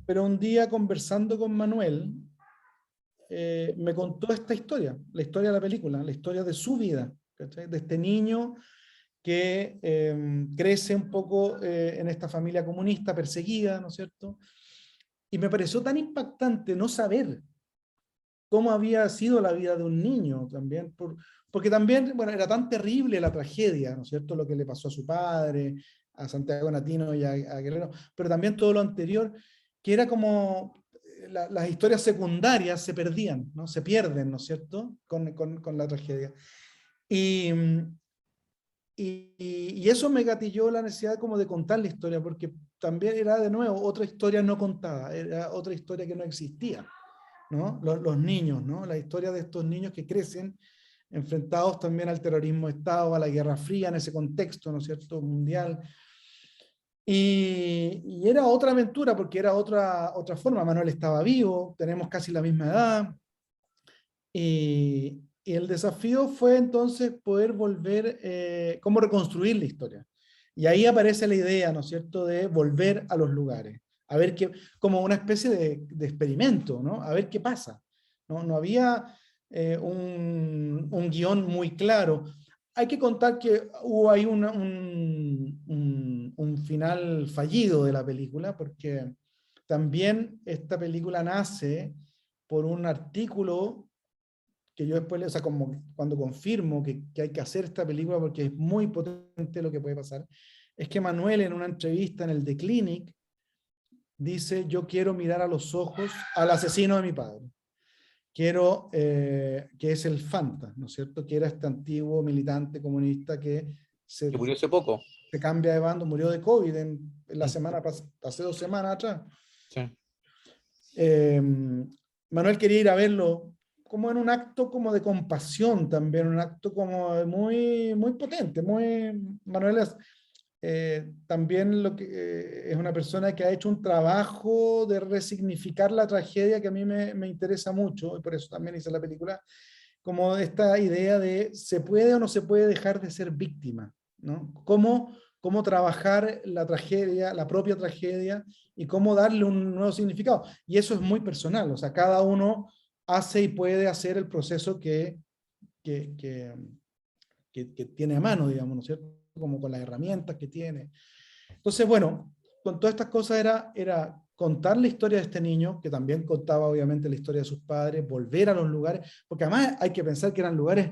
pero un día conversando con Manuel, me contó esta historia, la historia de la película, la historia de su vida, ¿cachai? De este niño que crece un poco en esta familia comunista perseguida, ¿no es cierto? Y me pareció tan impactante no saber cómo había sido la vida de un niño también, porque también, bueno, era tan terrible la tragedia, ¿no es cierto? Lo que le pasó a su padre, a Santiago Natino y a Guerrero, pero también todo lo anterior, que era como las historias secundarias se perdían, ¿no? Se pierden, ¿no es cierto? Con la tragedia. Y, y eso me gatilló la necesidad como de contar la historia, porque también era de nuevo otra historia no contada, era otra historia que no existía, ¿no? Los niños, ¿no? La historia de estos niños que crecen enfrentados también al terrorismo de Estado, a la Guerra Fría en ese contexto, ¿no es cierto?, mundial. Y era otra aventura porque era otra forma. Manuel estaba vivo, tenemos casi la misma edad. Y el desafío fue entonces poder volver, cómo reconstruir la historia. Y ahí aparece la idea, ¿no es cierto?, de volver a los lugares, a ver qué, como una especie de experimento, ¿no? A ver qué pasa. No había un guión muy claro. Hay que contar que hubo ahí un final fallido de la película, porque también esta película nace por un artículo que yo después, o sea, como cuando confirmo que hay que hacer esta película porque es muy potente lo que puede pasar, es que Manuel en una entrevista en el The Clinic dice: yo quiero mirar a los ojos al asesino de mi padre. Quiero, que es el Fanta, ¿no es cierto? Que era este antiguo militante comunista que Que murió hace poco. se cambia de bando, murió de COVID en la semana hace 2 semanas atrás. Sí. Manuel quería ir a verlo como en un acto como de compasión también, un acto como muy potente, Manuel es también es una persona que ha hecho un trabajo de resignificar la tragedia que a mí me interesa mucho, y por eso también hice la película, como esta idea de se puede o no se puede dejar de ser víctima, ¿no? Cómo trabajar la tragedia, la propia tragedia, y cómo darle un nuevo significado. Y eso es muy personal, o sea, cada uno hace y puede hacer el proceso que tiene a mano, digamos, ¿no es cierto? Como con las herramientas que tiene. Entonces, bueno, con todas estas cosas era contar la historia de este niño, que también contaba obviamente la historia de sus padres, volver a los lugares, porque además hay que pensar que eran lugares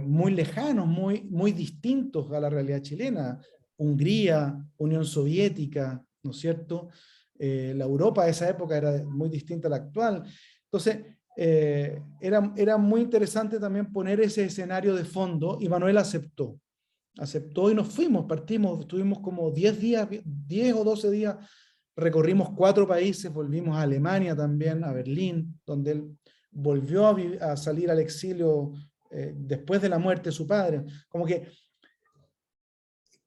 muy lejanos, muy distintos a la realidad chilena. Hungría, Unión Soviética, ¿no es cierto? La Europa de esa época era muy distinta a la actual. Entonces, era muy interesante también poner ese escenario de fondo, y Manuel aceptó y nos fuimos, partimos, estuvimos como 10 días, 10 o 12 días, recorrimos 4 países, volvimos a Alemania también, a Berlín, donde él volvió a salir al exilio después de la muerte de su padre. Como que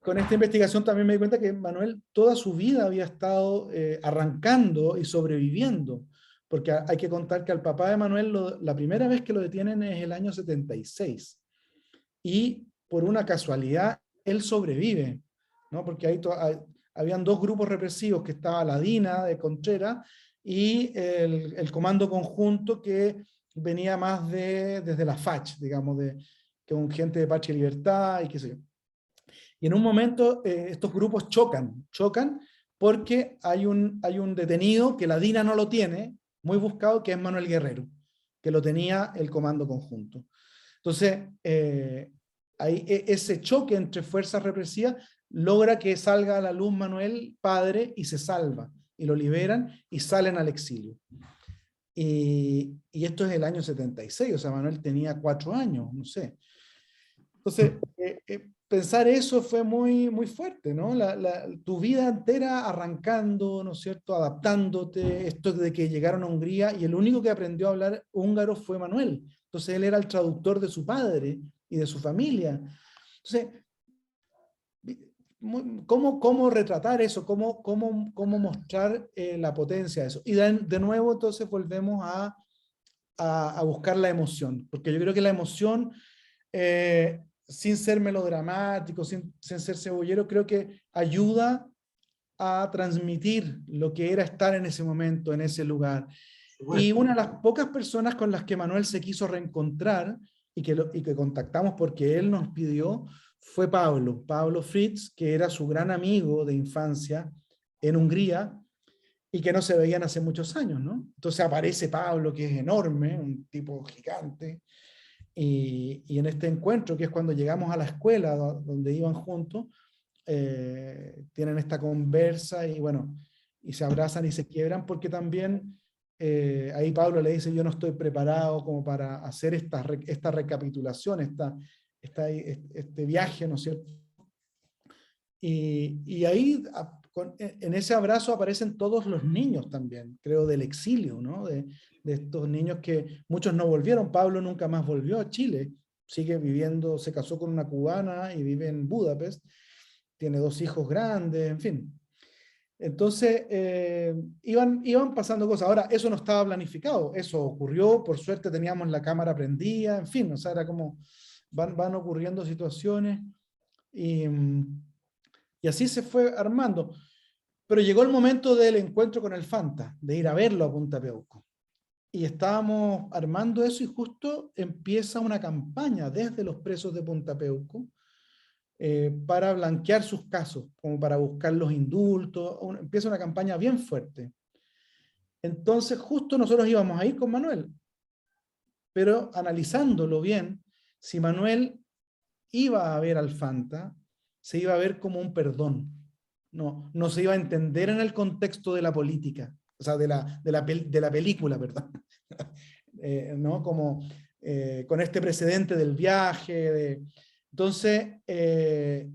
con esta investigación también me di cuenta que Manuel toda su vida había estado arrancando y sobreviviendo, porque hay que contar que al papá de Manuel la primera vez que lo detienen es el año 76, y por una casualidad él sobrevive, ¿no? Porque habían 2 grupos represivos, que estaba la DINA de Contreras y el comando conjunto que venía más desde la FACH, digamos, que un gente de Patria y Libertad y qué sé yo. Y en un momento estos grupos chocan porque hay un detenido que la DINA no lo tiene, muy buscado, que es Manuel Guerrero, que lo tenía el Comando Conjunto. Entonces, ese choque entre fuerzas represivas logra que salga a la luz Manuel, padre, y se salva, y lo liberan y salen al exilio. Y esto es el año 76, o sea, Manuel tenía 4 años, no sé. Entonces, pensar eso fue muy, muy fuerte, ¿no? Tu vida entera arrancando, ¿no es cierto?, adaptándote, esto de que llegaron a Hungría, y el único que aprendió a hablar húngaro fue Manuel. Entonces, él era el traductor de su padre y de su familia. Entonces, ¿cómo retratar eso? ¿Cómo mostrar la potencia de eso? Y de nuevo, entonces, volvemos a buscar la emoción, porque yo creo que la emoción, sin ser melodramático, sin ser cebollero, creo que ayuda a transmitir lo que era estar en ese momento, en ese lugar. Y una de las pocas personas con las que Manuel se quiso reencontrar y que contactamos porque él nos pidió, fue Pablo Fritz, que era su gran amigo de infancia en Hungría y que no se veían hace muchos años, ¿no? Entonces aparece Pablo, que es enorme, un tipo gigante, y en este encuentro, que es cuando llegamos a la escuela donde iban juntos, tienen esta conversa y bueno, y se abrazan y se quiebran, porque también ahí Pablo le dice: yo no estoy preparado como para hacer esta recapitulación, este viaje, ¿no es cierto? Y ahí, en ese abrazo aparecen todos los niños también, creo, del exilio, ¿no? De estos niños que muchos no volvieron. Pablo nunca más volvió a Chile, sigue viviendo, se casó con una cubana y vive en Budapest, tiene 2 hijos grandes, en fin. Entonces, iban pasando cosas. Ahora, eso no estaba planificado, eso ocurrió, por suerte teníamos la cámara prendida, en fin, o sea, era como, van ocurriendo situaciones, y así se fue armando. Pero llegó el momento del encuentro con el Fanta, de ir a verlo a Punta Peuco. Y estábamos armando eso y justo empieza una campaña desde los presos de Punta Peuco para blanquear sus casos, como para buscar los indultos. Empieza una campaña bien fuerte. Entonces justo nosotros íbamos a ir con Manuel, pero analizándolo bien, si Manuel iba a ver al Fanta, se iba a ver como un perdón. No se iba a entender en el contexto de la política, o sea, de la película, perdón. ¿No? Como con este precedente del viaje. Entonces,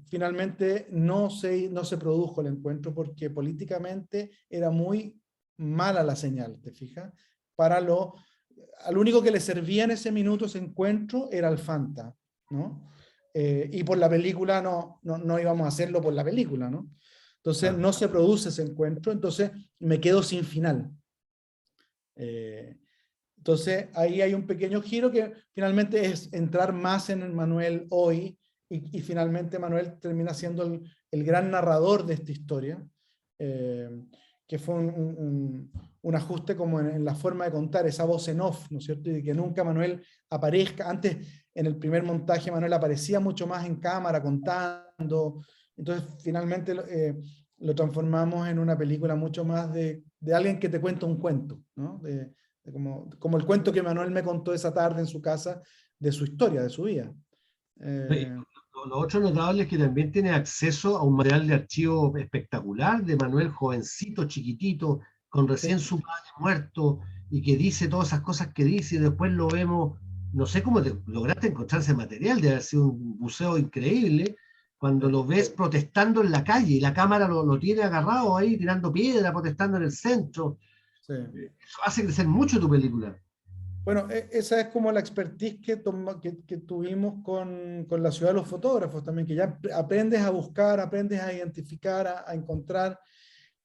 finalmente no se produjo el encuentro porque políticamente era muy mala la señal, ¿te fijas? Al único que le servía en ese minuto ese encuentro era el Fanta, ¿no? Y por la película no íbamos a hacerlo por la película, ¿no? Entonces no se produce ese encuentro, entonces me quedo sin final. Entonces ahí hay un pequeño giro que finalmente es entrar más en el Manuel hoy, y finalmente Manuel termina siendo el gran narrador de esta historia, que fue un ajuste como en la forma de contar, esa voz en off, ¿no es cierto? Y de que nunca Manuel aparezca. Antes, en el primer montaje, Manuel aparecía mucho más en cámara contando. Entonces finalmente lo transformamos en una película mucho más de alguien que te cuenta un cuento, ¿no? Como el cuento que Manuel me contó esa tarde en su casa, de su historia, de su vida. Lo otro notable es que también tiene acceso a un material de archivo espectacular de Manuel, jovencito, chiquitito, con recién su padre muerto, y que dice todas esas cosas que dice, y después lo vemos. No sé cómo lograste encontrar ese material, debe haber sido un buceo increíble, cuando lo ves protestando en la calle, y la cámara lo tiene agarrado ahí, tirando piedra, protestando en el centro. Sí. Eso hace crecer mucho tu película. Bueno, esa es como la expertise que tuvimos con la ciudad de los fotógrafos también, que ya aprendes a buscar, aprendes a identificar, a encontrar,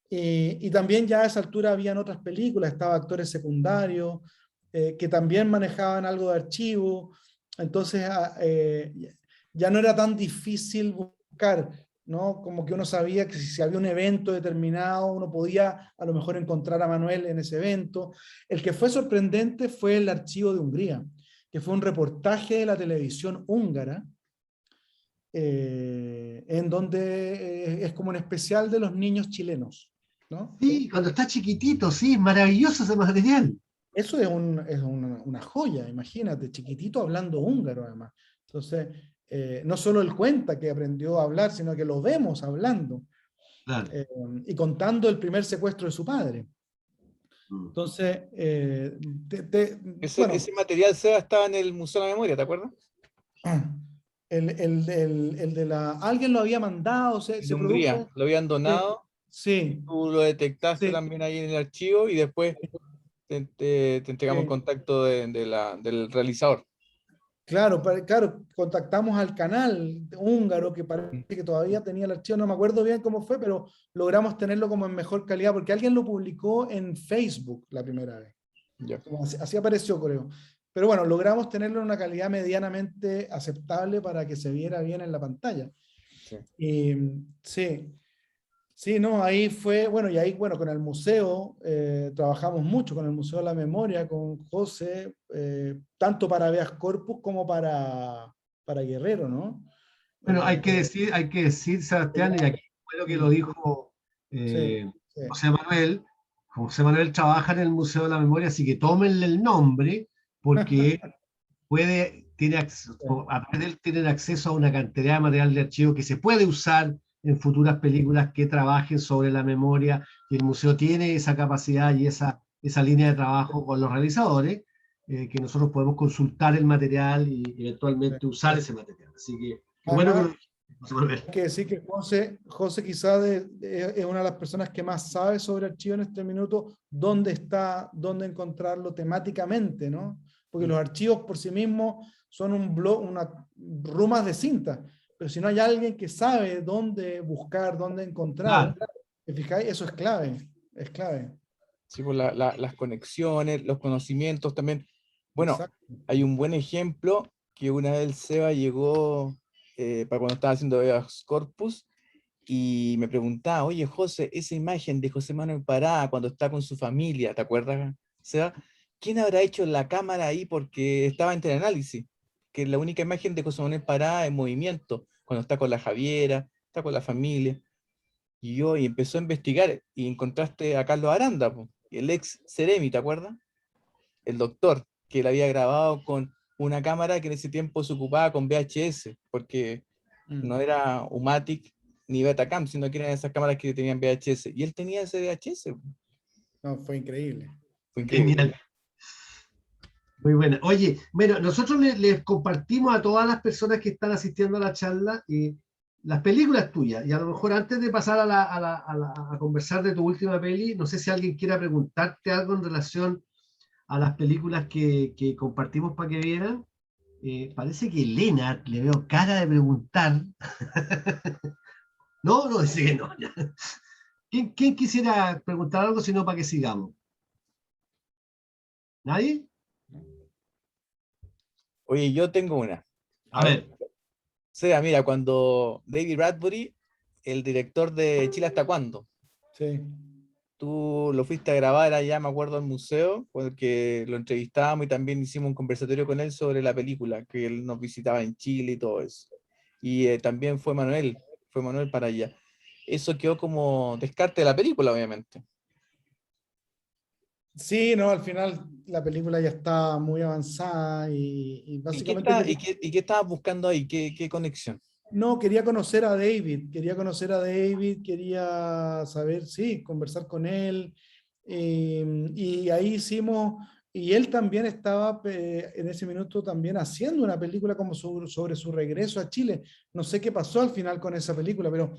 y también ya a esa altura habían otras películas, estaba Actores Secundarios, que también manejaban algo de archivo. Entonces ya no era tan difícil buscar, ¿no? Como que uno sabía que si había un evento determinado, uno podía a lo mejor encontrar a Manuel en ese evento. El que fue sorprendente fue el Archivo de Hungría, que fue un reportaje de la televisión húngara, en donde es como un especial de los niños chilenos, ¿no? Sí, cuando está chiquitito, sí, es maravilloso ese material. Eso es, una joya, imagínate, chiquitito hablando húngaro además. Entonces, no solo él cuenta que aprendió a hablar, sino que lo vemos hablando Claro. y contando el primer secuestro de su padre. Mm. Entonces, Ese, bueno, ese material, Seba, estaba en el Museo de la Memoria, ¿te acuerdas? el de la... Alguien lo había mandado, En se Hungría, produjo... lo habían Sí, donado, sí, tú lo detectaste sí, también ahí en el archivo y después te entregamos el sí. contacto del realizador. Claro, claro, contactamos al canal húngaro que parece que todavía tenía el archivo, no me acuerdo bien cómo fue, pero logramos tenerlo como en mejor calidad porque alguien lo publicó en Facebook la primera vez. Ya. Como así apareció, creo. Pero bueno, logramos tenerlo en una calidad medianamente aceptable para que se viera bien en la pantalla. Sí. Y, sí, sí, no, ahí fue, bueno, y ahí, bueno, con el museo, trabajamos mucho con el Museo de la Memoria, con José, tanto para Habeas Corpus como para Guerrero, ¿no? Bueno, Eh, hay que decir, Sebastián, y aquí fue lo que lo mm, dijo sí, eh, sí, José Manuel. José Manuel trabaja en el Museo de la Memoria, así que tómenle el nombre, porque tiene acceso, sí, a través de él tienen acceso a una cantidad de material de archivo que se puede usar en futuras películas que trabajen sobre la memoria, y el museo tiene esa capacidad y esa línea de trabajo con los realizadores, que nosotros podemos consultar el material y sí. eventualmente usar ese material. Así que, qué bueno que lo Además, dijiste, José Manuel. hay que decir que José quizás es una de las personas que más sabe sobre archivo en este minuto, dónde está, dónde encontrarlo temáticamente, ¿no? Porque los archivos por sí mismos son un blog, unas rumas de cinta, pero si no hay alguien que sabe dónde buscar, dónde encontrar, Claro, ¿te fijáis? Eso es clave, es clave. Sí, pues las conexiones, los conocimientos también. Bueno, Exacto. hay un buen ejemplo que una vez el Seba llegó para cuando estaba haciendo Habeas Corpus y me preguntaba, oye José, esa imagen de José Manuel Pará cuando está con su familia, ¿te acuerdas, Seba? ¿Quién habrá hecho la cámara ahí? Porque estaba en teleanálisis, que es la única imagen de José Manuel Pará en movimiento, cuando está con la Javiera, está con la familia. Y empezó a investigar y encontraste a Carlos Aranda, po, el ex Ceremi, ¿te acuerdas? El doctor, que él había grabado con una cámara que en ese tiempo se ocupaba con VHS, porque Mm. no era Umatic ni Betacam, sino que eran esas cámaras que tenían VHS. Y él tenía ese VHS. No, fue increíble. Fue increíble. genial. Muy buena. Oye, bueno, nosotros les compartimos a todas las personas que están asistiendo a la charla las películas tuyas. Y a lo mejor antes de pasar a conversar de tu última peli, no sé si alguien quiera preguntarte algo en relación a las películas que compartimos para que vieran. Parece que Elena, le veo cara de preguntar. No, no, dice que no. Ya. ¿Quién quisiera preguntar algo si no para que sigamos? ¿Nadie? Oye, yo tengo una. A A ver. ver, O sea, mira, cuando David Bradbury, el director de Chile hasta cuándo, Sí. tú lo fuiste a grabar allá, me acuerdo, al museo, porque lo entrevistábamos y también hicimos un conversatorio con él sobre la película, que él nos visitaba en Chile y todo eso. Y también fue Manuel para allá. Eso quedó como descarte de la película, obviamente. Sí, no, al final la película ya está muy avanzada y ¿Y qué, básicamente está, y qué estabas buscando ahí? ¿Qué conexión? no, quería conocer a David, quería saber, sí, conversar con él. Y ahí hicimos, y él también estaba en ese minuto también haciendo una película como sobre su regreso a Chile. No sé qué pasó al final con esa película, pero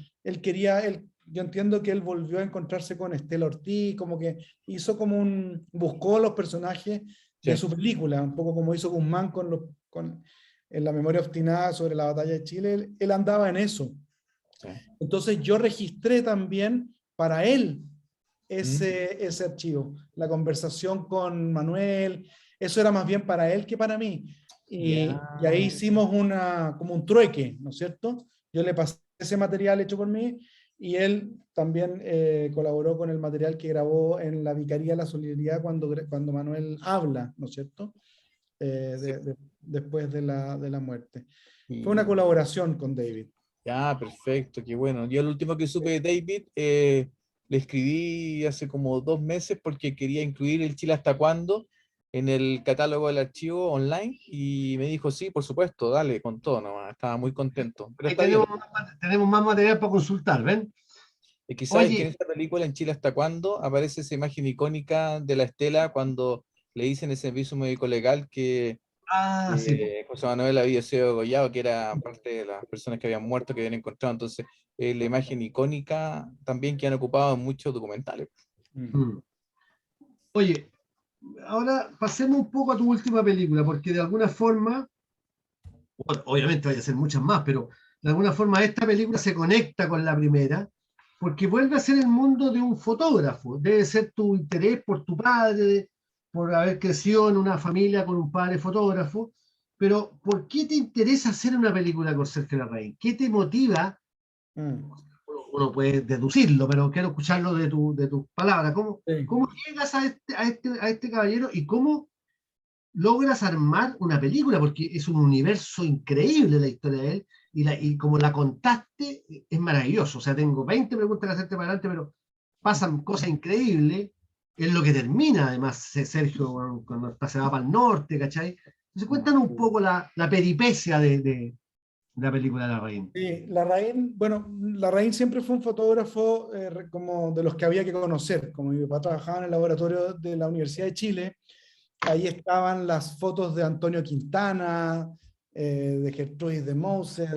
yo entiendo que él volvió a encontrarse con Estela Ortiz, como que hizo buscó los personajes de Sí, su película, un poco como hizo Guzmán en la memoria obstinada sobre la batalla de Chile, él andaba en eso. sí. Entonces yo registré también para él ¿Mm? ese archivo, la conversación con Manuel, eso era más bien para él que para mí. Y ahí Ya. hicimos como un trueque, ¿no es cierto? Yo le pasé ese material hecho por mí y él también colaboró con el material que grabó en la Vicaría de la Solidaridad cuando Manuel habla, ¿no es cierto? Sí. Después de la muerte. Fue una Y colaboración con David. ya, perfecto, qué bueno. Yo lo último que supe de David, le escribí hace como 2 meses porque quería incluir el Chile hasta cuándo en el catálogo del archivo online y me dijo, sí, por supuesto, dale, con todo nomás. Estaba muy contento. Pero Ahí está bien. tenemos más material para consultar, ¿ven? Es que sabes que en Oye, esta película, en Chile hasta cuándo, aparece esa imagen icónica de la Estela cuando le dicen el servicio médico legal que sí, po. José Manuel había sido degollado, que era parte de las personas que habían muerto, que habían encontrado. Entonces, la imagen icónica también que han ocupado en muchos documentales. Mm. Oye, ahora pasemos un poco a tu última película, porque de alguna forma, bueno, obviamente vaya a ser muchas más, pero de alguna forma esta película se conecta con la primera, porque vuelve a ser el mundo de un fotógrafo. Debe ser tu interés por tu padre, por haber crecido en una familia con un padre fotógrafo, pero ¿por qué te interesa hacer una película con Sergio Larraín? ¿Qué te motiva? Mm. Uno puede deducirlo, pero quiero escucharlo de tus palabras. Sí. ¿Cómo llegas a este caballero y cómo logras armar una película? Porque es un universo increíble la historia de él y como la contaste, es maravilloso. O sea, tengo 20 preguntas que hacerte para adelante, pero pasan cosas increíbles. Es lo que termina, además, Sergio, cuando se va para el norte, ¿cachai? Entonces, cuéntanos un poco la peripecia de la película de Larraín. Sí, Larraín, bueno, Larraín siempre fue un fotógrafo como de los que había que conocer. Como mi papá trabajaba en el laboratorio de la Universidad de Chile, ahí estaban las fotos de Antonio Quintana, de Gertrudis de Mose,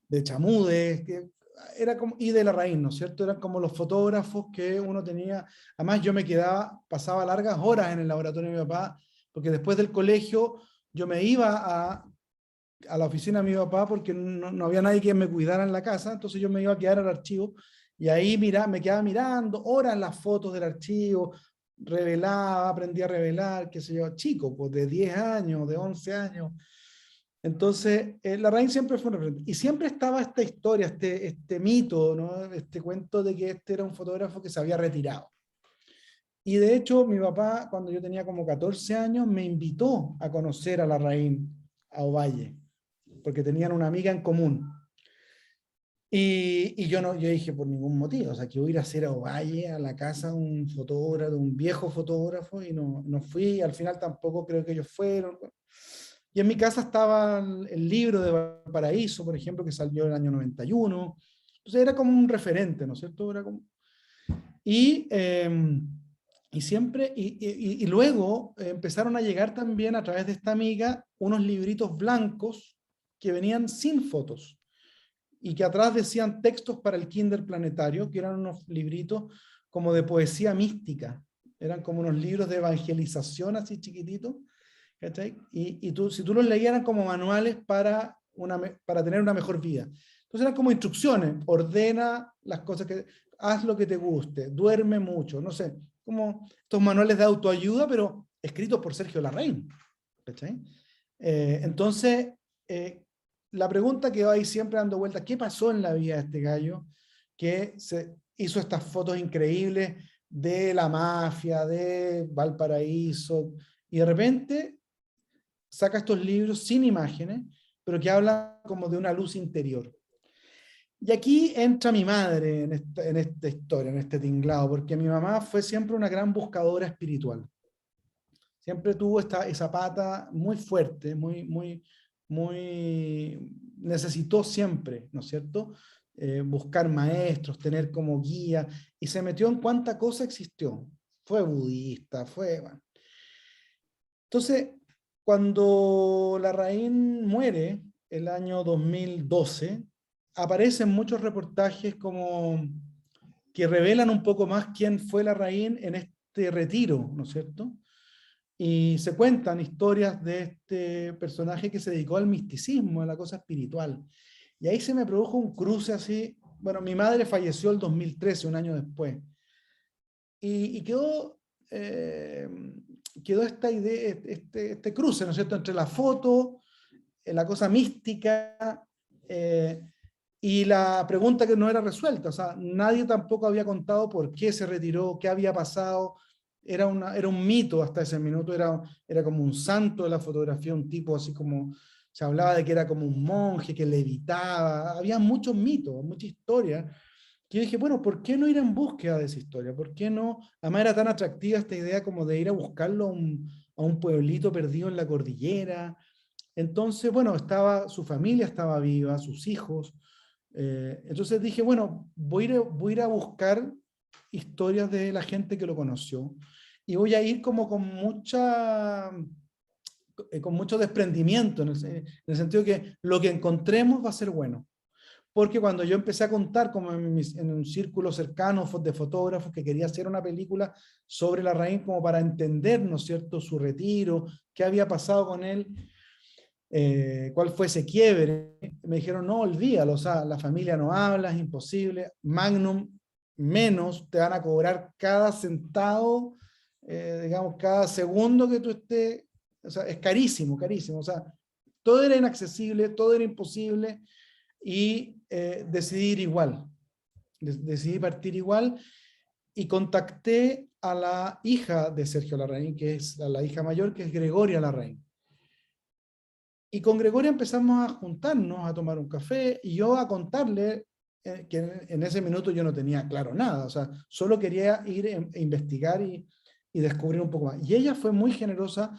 de Chamudes, que era como, y de Larraín, ¿no es cierto? Eran como los fotógrafos que uno tenía. Además, yo me quedaba, pasaba largas horas en el laboratorio de mi papá, porque después del colegio yo me iba a la oficina de mi papá porque no había nadie que me cuidara en la casa, entonces yo me iba a quedar al archivo y ahí me quedaba mirando horas las fotos del archivo, revelaba, aprendí a revelar, qué sé yo, chico, pues de 10 años, de 11 años. Entonces, Larraín siempre fue un referente. Y siempre estaba esta historia, este mito, ¿no? Este cuento de que este era un fotógrafo que se había retirado. Y de hecho, mi papá, cuando yo tenía como 14 años, me invitó a conocer a Larraín, a Ovalle, porque tenían una amiga en común. Y yo dije, por ningún motivo, o sea, que voy a ir a hacer a Ovalle, a la casa de un fotógrafo, de un viejo fotógrafo, y no fui, al final tampoco creo que ellos fueron. Y en mi casa estaba el libro de Valparaíso, por ejemplo, que salió en el año 91. Entonces era como un referente, ¿no es cierto? Era como... Y, siempre, y luego empezaron a llegar también a través de esta amiga unos libritos blancos que venían sin fotos y que atrás decían textos para el kinder planetario, que eran unos libritos como de poesía mística, eran como unos libros de evangelización así chiquititos, ¿cachai? Y si tú los leías eran como manuales para tener una mejor vida. Entonces eran como instrucciones, ordena las cosas que, haz lo que te guste, duerme mucho, no sé, como estos manuales de autoayuda, pero escritos por Sergio Larraín, ¿cachai? Entonces, la pregunta que va ahí siempre dando vueltas, ¿qué pasó en la vida de este gallo que se hizo estas fotos increíbles de la mafia, de Valparaíso, y de repente saca estos libros sin imágenes, pero que hablan como de una luz interior? Y aquí entra mi madre en esta historia, en este tinglado, porque mi mamá fue siempre una gran buscadora espiritual. Siempre tuvo esa pata muy fuerte, necesitó siempre, ¿no es cierto? Buscar maestros, tener como guía, y se metió en cuánta cosa existió. Fue budista, bueno. Entonces, cuando Larraín muere, el año 2012, aparecen muchos reportajes como que revelan un poco más quién fue Larraín en este retiro, ¿no es cierto? Y se cuentan historias de este personaje que se dedicó al misticismo, a la cosa espiritual. Y ahí se me produjo un cruce así. Bueno, mi madre falleció el 2013, un año después. Y quedó esta idea, este cruce, ¿no es cierto?, entre la foto, la cosa mística, y la pregunta que no era resuelta. O sea, nadie tampoco había contado por qué se retiró, qué había pasado. Era un mito hasta ese minuto, era como un santo de la fotografía, un tipo así como se hablaba de que era como un monje que levitaba, había muchos mitos, mucha historia, que yo dije, bueno, ¿por qué no ir en búsqueda de esa historia? ¿Por qué no? Además era tan atractiva esta idea como de ir a buscarlo a un pueblito perdido en la cordillera. Entonces, bueno, su familia estaba viva, sus hijos. Entonces dije, bueno, voy a ir a buscar historias de la gente que lo conoció y voy a ir como con mucho desprendimiento, en el sentido que lo que encontremos va a ser bueno. Porque cuando yo empecé a contar, como en un círculo cercano de fotógrafos que quería hacer una película sobre Larraín como para entender, ¿no es cierto?, su retiro, qué había pasado con él, cuál fue ese quiebre, me dijeron, no, olvídalo, o sea, la familia no habla, es imposible, Magnum menos, te van a cobrar cada centavo, digamos, cada segundo que tú estés, o sea, es carísimo, carísimo, o sea, todo era inaccesible, todo era imposible, y decidí ir igual, decidí partir igual, y contacté a la hija de Sergio Larraín, que es la hija mayor, que es Gregoria Larraín. Y con Gregoria empezamos a juntarnos, a tomar un café, y yo a contarle que en ese minuto yo no tenía claro nada, o sea, solo quería ir a investigar y descubrir un poco más. Y ella fue muy generosa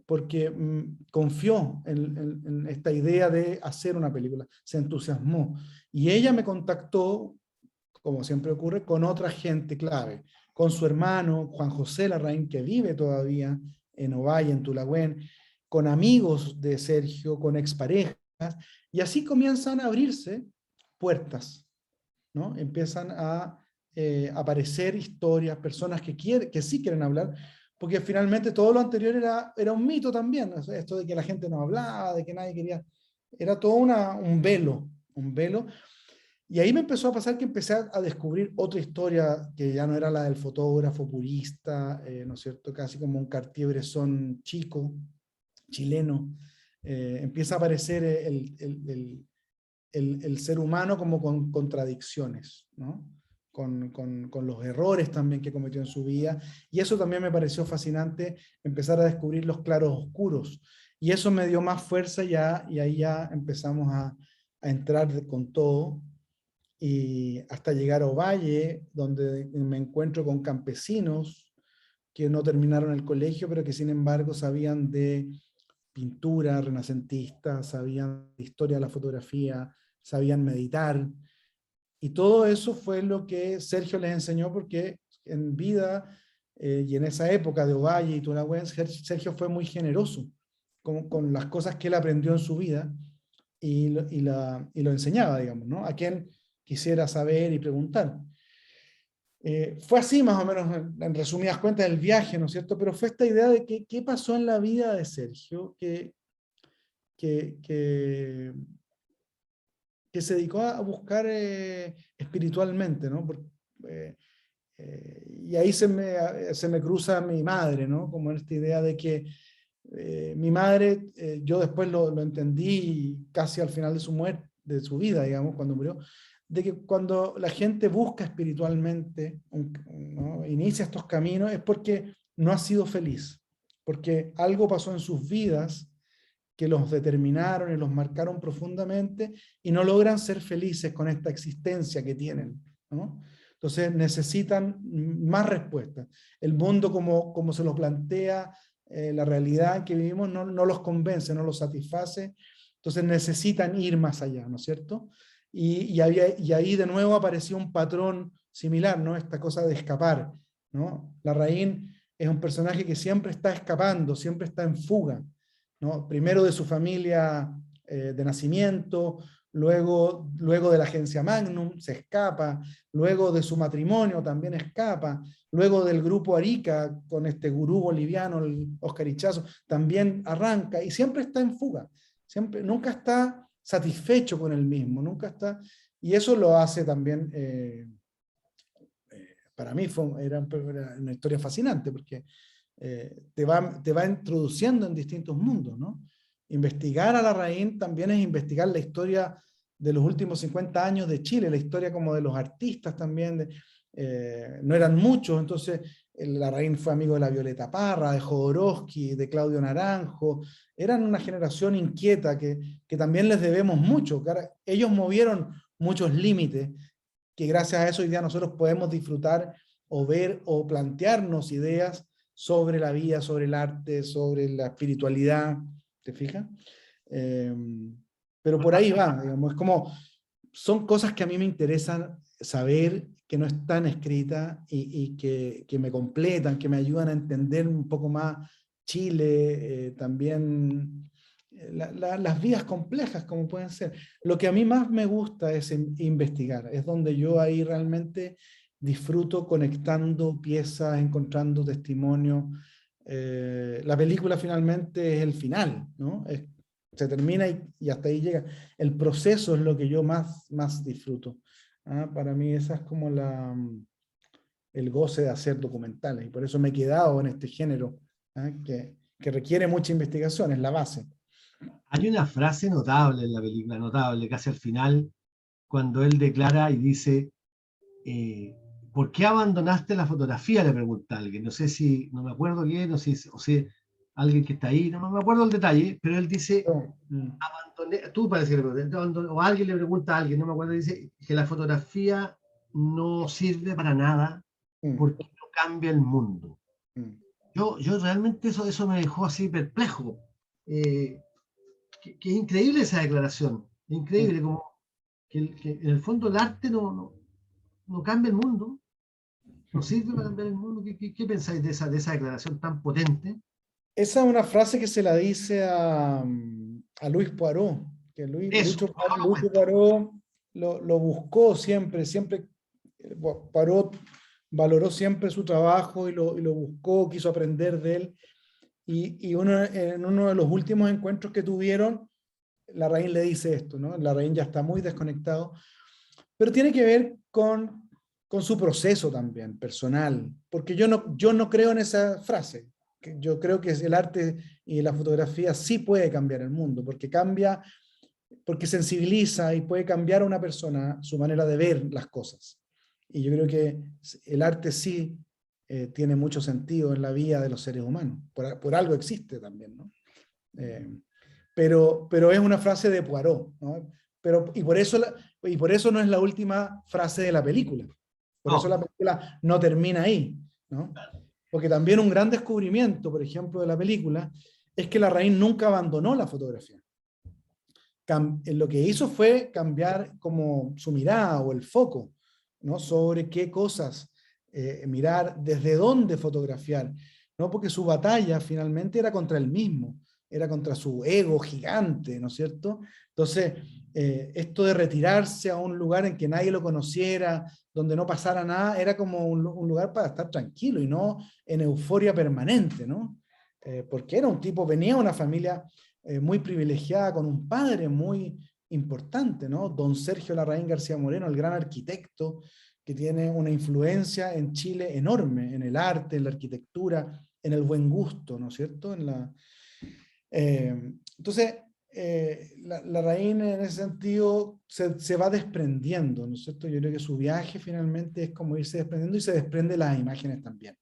porque confió en esta idea de hacer una película, se entusiasmó. Y ella me contactó, como siempre ocurre, con otra gente clave, con su hermano, Juan José Larraín, que vive todavía en Ovalle, en Tulagüen, con amigos de Sergio, con exparejas, y así comienzan a abrirse puertas, ¿no? Empiezan a aparecer historias, personas que sí quieren hablar, porque finalmente todo lo anterior era un mito también, esto de que la gente no hablaba, de que nadie quería, era todo un velo, y ahí me empezó a pasar que empecé a descubrir otra historia que ya no era la del fotógrafo purista, ¿no es cierto? Casi como un Cartier-Bresson chico, chileno. Empieza a aparecer el ser humano como con contradicciones, ¿no? Con los errores también que cometió en su vida. Y eso también me pareció fascinante, empezar a descubrir los claros oscuros. Y eso me dio más fuerza ya, y ahí ya empezamos a entrar con todo, y hasta llegar a Ovalle, donde me encuentro con campesinos que no terminaron el colegio, pero que sin embargo sabían de pintura renacentista, sabían de historia de la fotografía, sabían meditar, y todo eso fue lo que Sergio les enseñó, porque en vida y en esa época de Ovalle y Tulagüen, Sergio fue muy generoso con las cosas que él aprendió en su vida, y lo enseñaba, digamos, ¿no? A quien quisiera saber y preguntar. Fue así más o menos, en resumidas cuentas, el viaje, ¿no es cierto? Pero fue esta idea de qué pasó en la vida de Sergio, que se dedicó a buscar espiritualmente, ¿no? Y ahí se me cruza mi madre, ¿no? Como en esta idea de que mi madre, yo después lo entendí casi al final de su muerte, de su vida, digamos, cuando murió, de que cuando la gente busca espiritualmente, ¿no?, inicia estos caminos, es porque no ha sido feliz, porque algo pasó en sus vidas que los determinaron y los marcaron profundamente, y no logran ser felices con esta existencia que tienen, ¿no? Entonces necesitan más respuestas. El mundo como se lo plantea, la realidad en que vivimos no los convence, no los satisface, entonces necesitan ir más allá, ¿no es cierto? Y ahí de nuevo apareció un patrón similar, ¿no? Esta cosa de escapar, ¿no? Larraín es un personaje que siempre está escapando, siempre está en fuga, ¿no? Primero de su familia de nacimiento, luego de la agencia Magnum, se escapa, luego de su matrimonio también escapa, luego del grupo Arica, con este gurú boliviano, el Oscar Ichazo, también arranca, y siempre está en fuga, nunca está satisfecho con él mismo, nunca está, y eso lo hace también, para mí era una historia fascinante, porque te va introduciendo en distintos mundos, ¿no? Investigar a Larraín también es investigar la historia de los últimos 50 años de Chile, la historia como de los artistas también, no eran muchos, entonces Larraín fue amigo de la Violeta Parra, de Jodorowsky, de Claudio Naranjo, eran una generación inquieta que también les debemos mucho, ellos movieron muchos límites, que gracias a eso hoy día nosotros podemos disfrutar o ver o plantearnos ideas sobre la vida, sobre el arte, sobre la espiritualidad, ¿te fijas? Pero por ahí va, digamos, es como, son cosas que a mí me interesan saber, que no están escritas y que me completan, que me ayudan a entender un poco más Chile, también las vidas complejas como pueden ser. Lo que a mí más me gusta es investigar, es donde yo ahí realmente disfruto conectando piezas, encontrando testimonios. La película finalmente es el final, ¿no? Se termina y hasta ahí llega. El proceso es lo que yo más disfruto. Para mí esa es como el goce de hacer documentales, y por eso me he quedado en este género, que requiere mucha investigación, es la base. Hay una frase notable en la película, notable, casi al final, cuando él declara y dice, ¿por qué abandonaste la fotografía? Le pregunta a alguien, no sé si, no me acuerdo quién, no sé, o si alguien que está ahí, no me acuerdo el detalle, pero él dice, abandoné, tú parece que le preguntas, o alguien le pregunta a alguien, no me acuerdo, dice que la fotografía no sirve para nada porque no cambia el mundo. Yo realmente eso me dejó así perplejo. Que es increíble esa declaración, es increíble, como que en el fondo el arte no cambia el mundo, no sirve para cambiar el mundo. ¿Qué pensáis de esa declaración tan potente? Esa es una frase que se la dice a Luis Poirot, que Eso, Lucho Poirot lo buscó siempre, Poirot valoró siempre su trabajo y lo buscó, quiso aprender de él, y en uno de los últimos encuentros que tuvieron, Larraín le dice esto, ¿no? Larraín ya está muy desconectado, pero tiene que ver con su proceso también, personal, porque yo no creo en esa frase. Yo creo que el arte y la fotografía sí puede cambiar el mundo, porque cambia, porque sensibiliza y puede cambiar a una persona su manera de ver las cosas. Y yo creo que el arte sí tiene mucho sentido en la vida de los seres humanos. Por algo existe también, ¿no? Pero es una frase de Poirot, ¿no? Y por eso no es la última frase de la película. Por eso la película no termina ahí, ¿no? Porque también un gran descubrimiento, por ejemplo, de la película, es que Larraín nunca abandonó la fotografía. Lo que hizo fue cambiar como su mirada o el foco, ¿no? Sobre qué cosas mirar, desde dónde fotografiar, ¿no? Porque su batalla finalmente era contra él mismo, era contra su ego gigante, ¿no es cierto? Entonces, esto de retirarse a un lugar en que nadie lo conociera, donde no pasara nada, era como un lugar para estar tranquilo y no en euforia permanente, ¿no? Porque era un tipo, venía de una familia muy privilegiada, con un padre muy importante, ¿no? Don Sergio Larraín García Moreno, el gran arquitecto, que tiene una influencia en Chile enorme, en el arte, en la arquitectura, en el buen gusto, ¿no es cierto? Entonces, Larraín en ese sentido se va desprendiendo, ¿no es cierto? Yo creo que su viaje finalmente es como irse desprendiendo, y se desprende las imágenes también.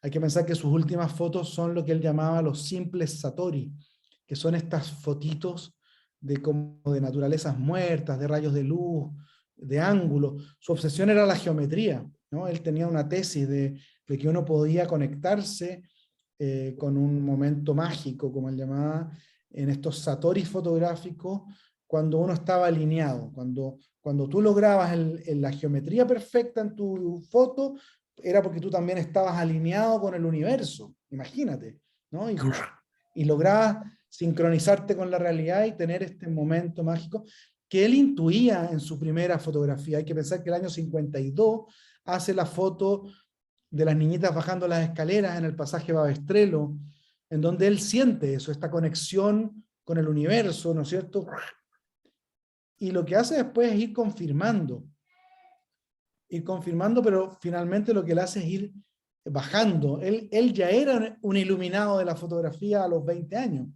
Hay que pensar que sus últimas fotos son lo que él llamaba los simples satori, que son estas fotitos como de naturalezas muertas, de rayos de luz, de ángulo. Su obsesión era la geometría, ¿no? Él tenía una tesis de que uno podía conectarse con un momento mágico, como él llamaba, en estos satoris fotográficos, cuando uno estaba alineado, cuando tú lograbas la geometría perfecta en tu foto, era porque tú también estabas alineado con el universo, imagínate, ¿no? Y lograbas sincronizarte con la realidad y tener este momento mágico que él intuía en su primera fotografía. Hay que pensar que el año 52 hace la foto de las niñitas bajando las escaleras en el pasaje Babestrelo, en donde él siente eso, esta conexión con el universo, ¿no es cierto? Y lo que hace después es ir confirmando, pero finalmente lo que él hace es ir bajando. Él ya era un iluminado de la fotografía a los 20 años,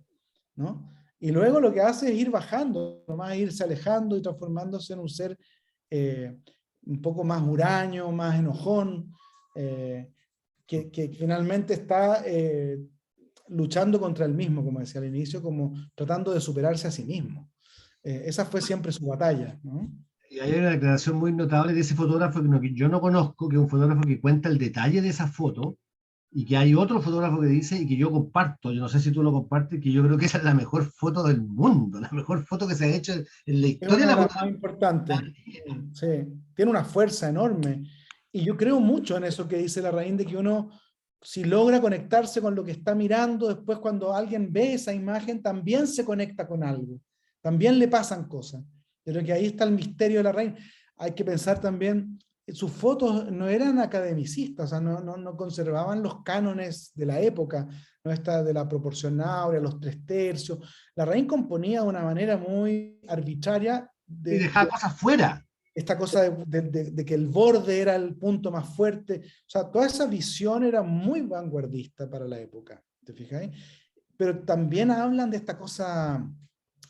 ¿no? Y luego lo que hace es ir bajando, nomás irse alejando y transformándose en un ser un poco más huraño, más enojón, que finalmente está luchando contra él mismo, como decía al inicio, como tratando de superarse a sí mismo. Esa fue siempre su batalla, ¿no? Y hay una declaración muy notable de ese fotógrafo que yo no conozco, que es un fotógrafo que cuenta el detalle de esa foto, y que hay otro fotógrafo que dice, y que yo comparto, yo no sé si tú lo compartes, que yo creo que esa es la mejor foto del mundo, la mejor foto que se ha hecho en la Es historia una de de la las más fotografía. importantes. Sí, tiene una fuerza enorme. Y yo creo mucho en eso que dice Larraín, de que uno, si logra conectarse con lo que está mirando, después cuando alguien ve esa imagen, también se conecta con algo. También le pasan cosas. Yo creo que ahí está el misterio de Larraín. Hay que pensar también, sus fotos no eran academicistas, o sea, no conservaban los cánones de la época, no esta de la proporción áurea, los 3/3. Larraín componía de una manera muy arbitraria Y dejar cosas fuera. esta cosa de que el borde era el punto más fuerte. O sea, toda esa visión era muy vanguardista para la época, ¿te fijáis? Pero también hablan de esta cosa,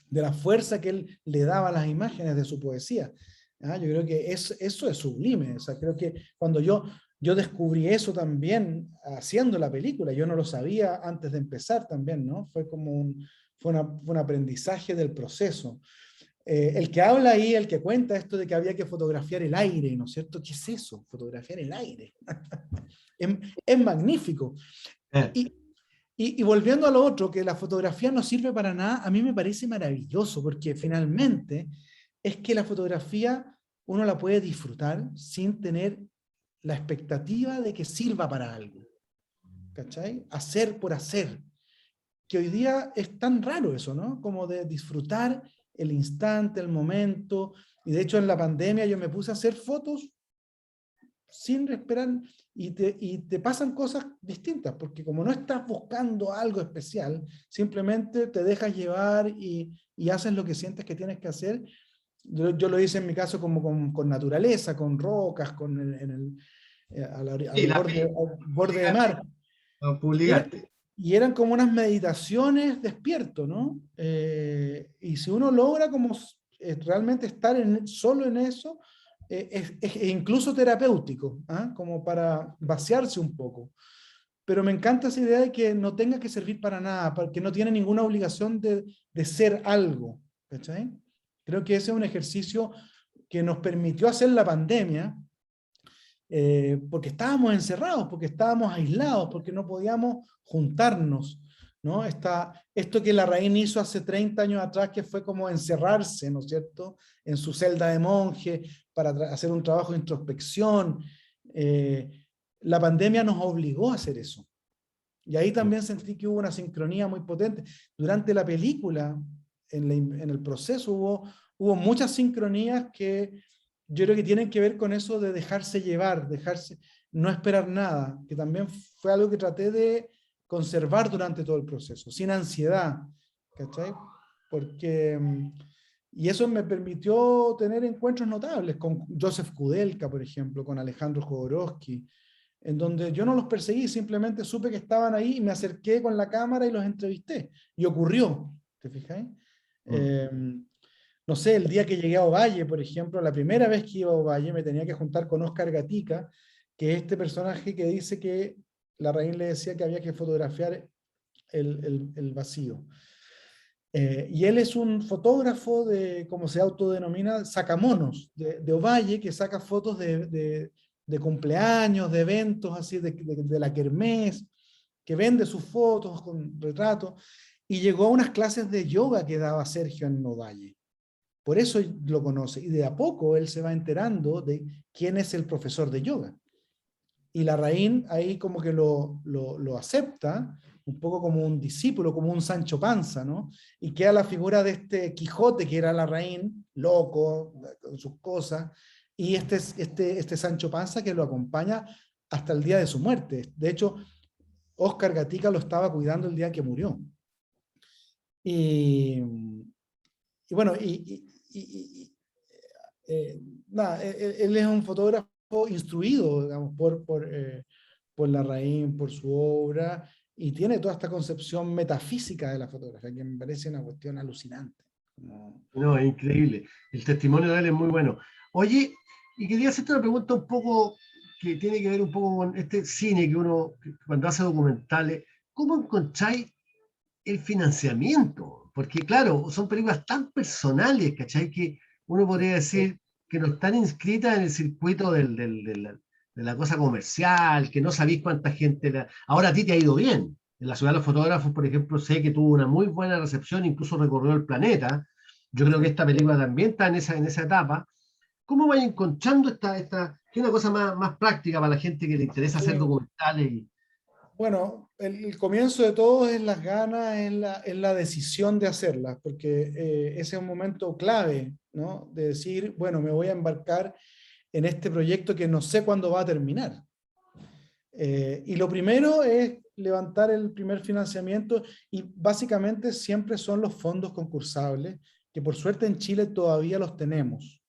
de la fuerza que él le daba a las imágenes de su poesía. ¿Ah? Yo creo que eso es sublime. O sea, creo que cuando yo descubrí eso también haciendo la película, yo no lo sabía antes de empezar también, ¿no? Fue un aprendizaje del proceso. El que habla ahí, el que cuenta esto de que había que fotografiar el aire, ¿no es cierto? ¿Qué es eso? Fotografiar el aire. Es magnífico. Eh, Y, y volviendo a lo otro, que la fotografía no sirve para nada, a mí me parece maravilloso, porque finalmente es que la fotografía uno la puede disfrutar sin tener la expectativa de que sirva para algo. ¿Cachai? Hacer por hacer. Que hoy día es tan raro eso, ¿no? Como de disfrutar el instante, el momento. Y de hecho en la pandemia yo me puse a hacer fotos sin esperar y te pasan cosas distintas, porque como no estás buscando algo especial, simplemente te dejas llevar y haces lo que sientes que tienes que hacer. Yo lo hice en mi caso como con naturaleza, con rocas, sí, al borde de mar. lo Y, era, publicaste. y eran como unas meditaciones despierto, ¿no? Y si uno logra como realmente estar solo en eso, es incluso terapéutico, ¿ah? Como para vaciarse un poco. Pero me encanta esa idea de que no tenga que servir para nada, que no tiene ninguna obligación de ser algo, ¿cachai? Creo que ese es un ejercicio que nos permitió hacer la pandemia, porque estábamos encerrados, porque estábamos aislados, porque no podíamos juntarnos, ¿no? Esto que Larraín hizo hace 30 años atrás, que fue como encerrarse, ¿no es cierto?, en su celda de monje para hacer un trabajo de introspección. La pandemia nos obligó a hacer eso. Y ahí también sentí que hubo una sincronía muy potente. Durante la película, en el proceso, hubo muchas sincronías que yo creo que tienen que ver con eso de dejarse llevar, no esperar nada, que también fue algo que traté de conservar durante todo el proceso, sin ansiedad, ¿cachai? Porque, y eso me permitió tener encuentros notables con Joseph Kudelka, por ejemplo, con Alejandro Jodorowsky, en donde yo no los perseguí, simplemente supe que estaban ahí y me acerqué con la cámara y los entrevisté. Y ocurrió, ¿te fijáis? No sé, el día que llegué a Ovalle, por ejemplo, la primera vez que iba a Ovalle me tenía que juntar con Oscar Gatica, que es este personaje que dice que Larraín le decía que había que fotografiar el vacío. Y él es un fotógrafo de, como se autodenomina, sacamonos, de Ovalle, que saca fotos de cumpleaños, de eventos así, de la kermés, que vende sus fotos con retratos, y llegó a unas clases de yoga que daba Sergio en Ovalle. Por eso lo conoce, y de a poco él se va enterando de quién es el profesor de yoga. Y Larraín ahí como que lo acepta, un poco como un discípulo, como un Sancho Panza, ¿no? Y queda la figura de este Quijote que era Larraín, loco, con sus cosas, y este Sancho Panza que lo acompaña hasta el día de su muerte. De hecho, Oscar Gatica lo estaba cuidando el día que murió. Y bueno, nada, él es un fotógrafo instruido, digamos, por Larraín, por su obra, y tiene toda esta concepción metafísica de la fotografía, que me parece una cuestión alucinante. No, es increíble. El testimonio de él es muy bueno. Oye, y quería hacerte una pregunta un poco que tiene que ver un poco con este cine que uno, cuando hace documentales, ¿cómo encontráis el financiamiento? Porque claro, son películas tan personales, ¿cachai? Que uno podría decir que no están inscritas en el circuito de la cosa comercial, que no sabéis cuánta gente... Ahora a ti te ha ido bien. En la Ciudad de los Fotógrafos, por ejemplo, sé que tuvo una muy buena recepción, incluso recorrió el planeta. Yo creo que esta película también está en esa etapa. ¿Cómo vais encontrando que es una cosa más práctica para la gente que le interesa hacer documentales? Bueno, el comienzo de todo es las ganas, es la decisión de hacerlas, porque ese es un momento clave, ¿no? De decir, bueno, me voy a embarcar en este proyecto que no sé cuándo va a terminar. Y lo primero es levantar el primer financiamiento, y básicamente siempre son los fondos concursables, que por suerte en Chile todavía los tenemos,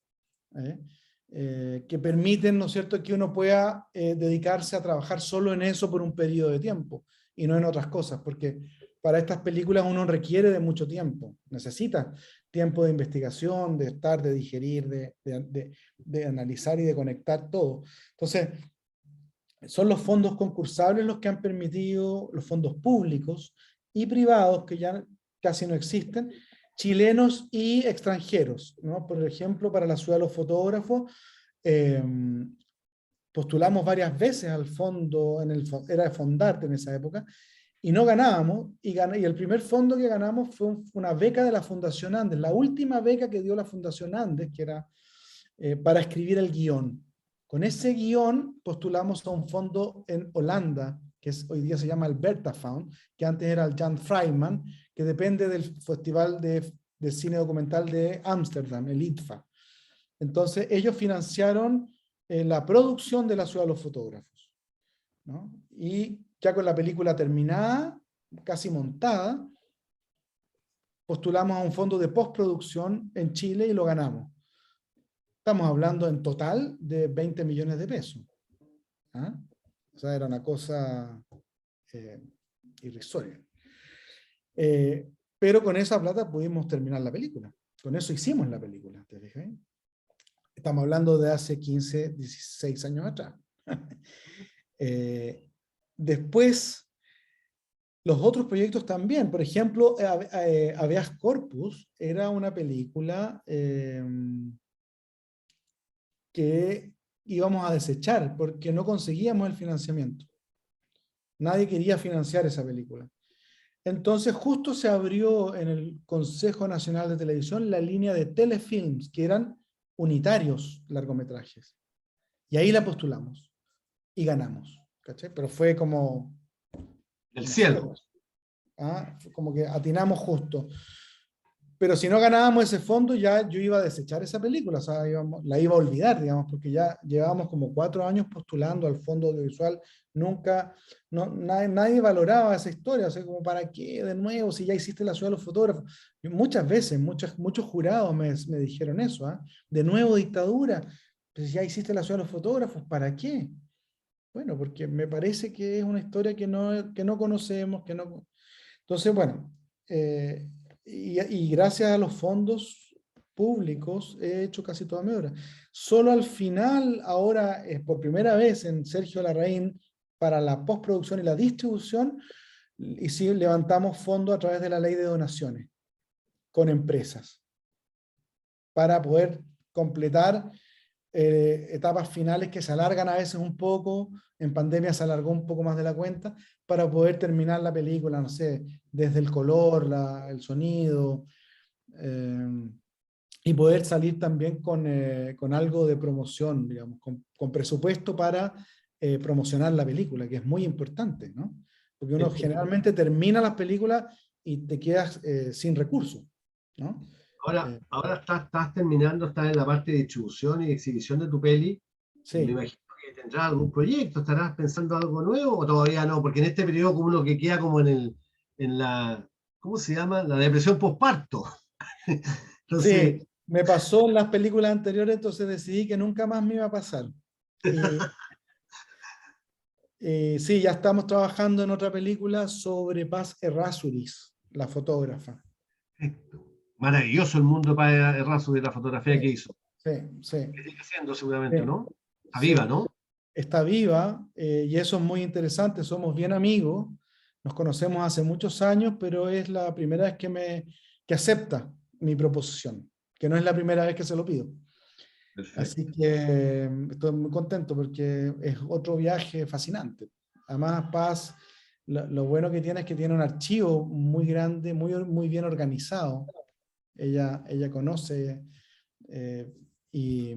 que permiten, ¿no es cierto?, que uno pueda dedicarse a trabajar solo en eso por un periodo de tiempo y no en otras cosas, porque para estas películas uno requiere de mucho tiempo, necesita tiempo de investigación, de estar, de digerir, de analizar y de conectar todo. Entonces, son los fondos concursables los que han permitido, los fondos públicos y privados, que ya casi no existen, chilenos y extranjeros, ¿no? Por ejemplo, para la Ciudad de los Fotógrafos, postulamos varias veces al fondo, era de Fondarte en esa época, y no ganábamos, y el primer fondo que ganamos fue una beca de la Fundación Andes, la última beca que dio la Fundación Andes, que era para escribir el guión. Con ese guión postulamos a un fondo en Holanda, que hoy día se llama Alberta Found, que antes era el Jan Freiman, que depende del Festival de Cine Documental de Ámsterdam, el IDFA. Entonces ellos financiaron la producción de la Ciudad de los Fotógrafos, ¿no? Y ya con la película terminada, casi montada, postulamos a un fondo de postproducción en Chile y lo ganamos. Estamos hablando en total de 20 millones de pesos. ¿Ah? O sea, era una cosa irrisoria. Pero con esa plata pudimos terminar la película. Con eso hicimos la película, ¿te fijas? Estamos hablando de hace 15, 16 años atrás. Después, los otros proyectos también. Por ejemplo, Habeas Corpus era una película que íbamos a desechar porque no conseguíamos el financiamiento. Nadie quería financiar esa película. Entonces justo se abrió en el Consejo Nacional de Televisión la línea de telefilms, que eran unitarios largometrajes. Y ahí la postulamos y ganamos, ¿cachai? Pero fue como... El cielo. Como que atinamos justo. Pero si no ganábamos ese fondo, ya yo iba a desechar esa película, o sea, la iba a olvidar, digamos, porque ya llevábamos como 4 años postulando al fondo audiovisual, nunca, nadie valoraba esa historia, o sea, como para qué de nuevo, si ya hiciste la Ciudad de los Fotógrafos. Y muchas veces, muchos jurados me dijeron eso, de nuevo dictadura, pues ya hiciste la Ciudad de los Fotógrafos, ¿para qué? Bueno, porque me parece que es una historia que no conocemos, que no... Entonces, bueno, y gracias a los fondos públicos he hecho casi toda mi obra. Solo al final, ahora, por primera vez en Sergio Larraín, para la postproducción y la distribución, y sí levantamos fondos a través de la ley de donaciones con empresas para poder completar etapas finales que se alargan a veces un poco. En pandemia se alargó un poco más de la cuenta, para poder terminar la película, no sé, desde el color, el sonido, y poder salir también con algo de promoción, digamos, con presupuesto para promocionar la película, que es muy importante, ¿no? Porque uno generalmente termina las películas y te quedas sin recursos, ¿no? Ahora estás terminando, estás en la parte de distribución y exhibición de tu peli. Sí. Y me imagino que tendrás algún proyecto, ¿estarás pensando algo nuevo o todavía no? Porque en este periodo como uno que queda como en la, ¿cómo se llama? La depresión postparto. Entonces, Sí, me pasó en las películas anteriores, entonces decidí que nunca más me iba a pasar. Sí, ya estamos trabajando en otra película sobre Paz Errázuriz, la fotógrafa. Maravilloso el mundo para Errázuriz de la fotografía que Sí, hizo. sí, sí, Que sigue haciendo seguramente, sí, ¿no? Está viva, sí. ¿no? Está viva, y eso es muy interesante, somos bien amigos, nos conocemos hace muchos años, pero es la primera vez que acepta mi proposición, que no es la primera vez que se lo pido. Perfecto. Así que estoy muy contento porque es otro viaje fascinante. Además, Paz, lo bueno que tiene es que tiene un archivo muy grande, muy bien organizado. Ella conoce, eh, y,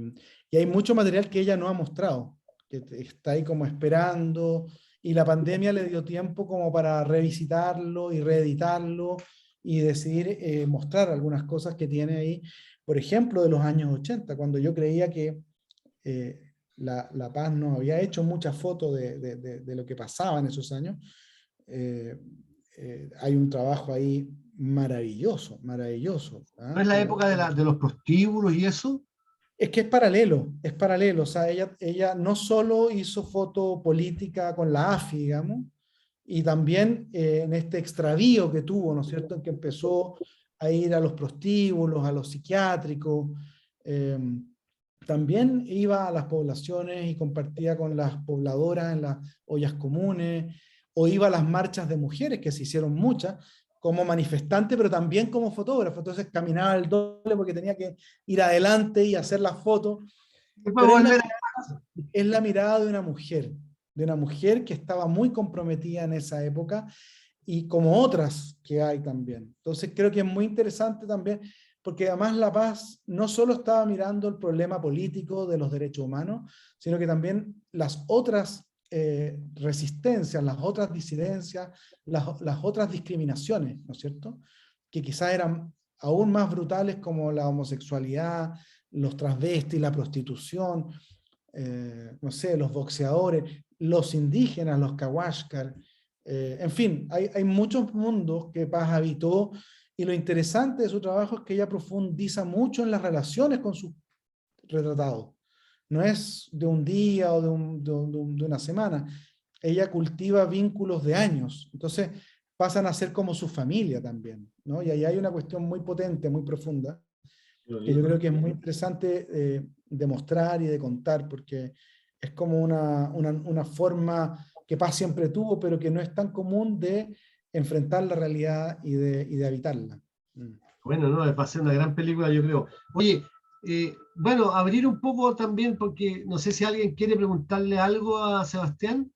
y hay mucho material que ella no ha mostrado, que está ahí como esperando, y la pandemia le dio tiempo como para revisitarlo y reeditarlo y decidir mostrar algunas cosas que tiene ahí, por ejemplo, de los años 80, cuando yo creía que la Paz no había hecho muchas fotos de lo que pasaba en esos años. eh, Hay un trabajo ahí maravilloso, maravilloso. ¿No ¿Ah? es la época de los prostíbulos y eso? Es que es paralelo, o sea, ella no solo hizo foto política con la AFI, digamos, y también en este extravío que tuvo, ¿no es cierto?, en que empezó a ir a los prostíbulos, a los psiquiátricos, eh, también iba a las poblaciones y compartía con las pobladoras en las ollas comunes, o iba a las marchas de mujeres, que se hicieron muchas, como manifestante, pero también como fotógrafo, entonces caminaba el doble porque tenía que ir adelante y hacer las fotos, Después pero volver es la mirada de una mujer que estaba muy comprometida en esa época y como otras que hay también. Entonces creo que es muy interesante también, porque además La Paz no solo estaba mirando el problema político de los derechos humanos, sino que también las otras resistencias, las otras disidencias, las otras discriminaciones, ¿no es cierto?, que quizás eran aún más brutales, como la homosexualidad, los transvestis, la prostitución, no sé, los boxeadores, los indígenas, los cahuáscar, en fin, hay muchos mundos que Paz habitó, y lo interesante de su trabajo es que ella profundiza mucho en las relaciones con sus retratados. No es de un día o de una semana. Ella cultiva vínculos de años. Entonces pasan a ser como su familia también, ¿no? Y ahí hay una cuestión muy potente, muy profunda, que yo creo que es muy interesante de mostrar y de contar, porque es como una forma que Paz siempre tuvo, pero que no es tan común de enfrentar la realidad y de habitarla. Bueno, no, va a ser una gran película, yo creo. Oye, bueno, abrir un poco también, porque no sé si alguien quiere preguntarle algo a Sebastián.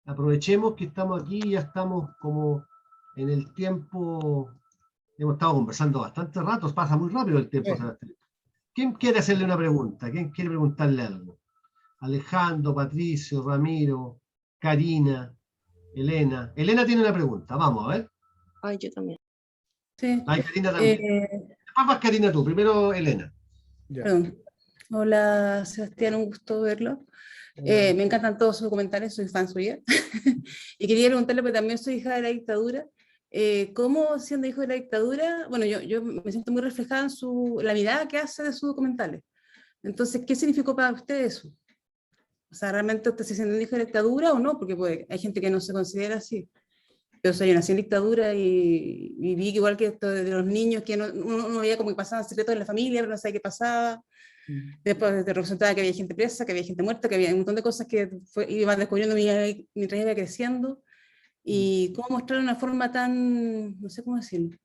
Aprovechemos que estamos aquí y ya estamos como en el tiempo. Hemos estado conversando bastante rato, pasa muy rápido el tiempo, Sí. Sebastián. ¿Quién quiere hacerle una pregunta? ¿Quién quiere preguntarle algo? Alejandro, Patricio, Ramiro, Karina, Elena. Elena tiene una pregunta, vamos a ver. Ay, yo también. Sí, Ay, Karina también. eh, Después vas Karina tú, primero Elena. Ya. perdón. Hola, Sebastián, un gusto verlo. Me encantan todos sus documentales, soy fan suya. Y quería preguntarle, porque también soy hija de la dictadura, ¿cómo siendo hijo de la dictadura? Bueno, yo me siento muy reflejada en la mirada que hace de sus documentales. Entonces, ¿qué significó para usted eso? O sea, ¿realmente usted se siente hijo de la dictadura o no? Porque pues, hay gente que no se considera así. Yo soy nací en dictadura y vi que igual que esto de los niños, que uno veía como que pasaban secretos en la familia, pero no sabía qué pasaba. Después te representaba que había gente presa, que había gente muerta, que había un montón de cosas que iba descubriendo mientras iba creciendo. Y cómo mostrar una forma tan, no sé cómo decirlo,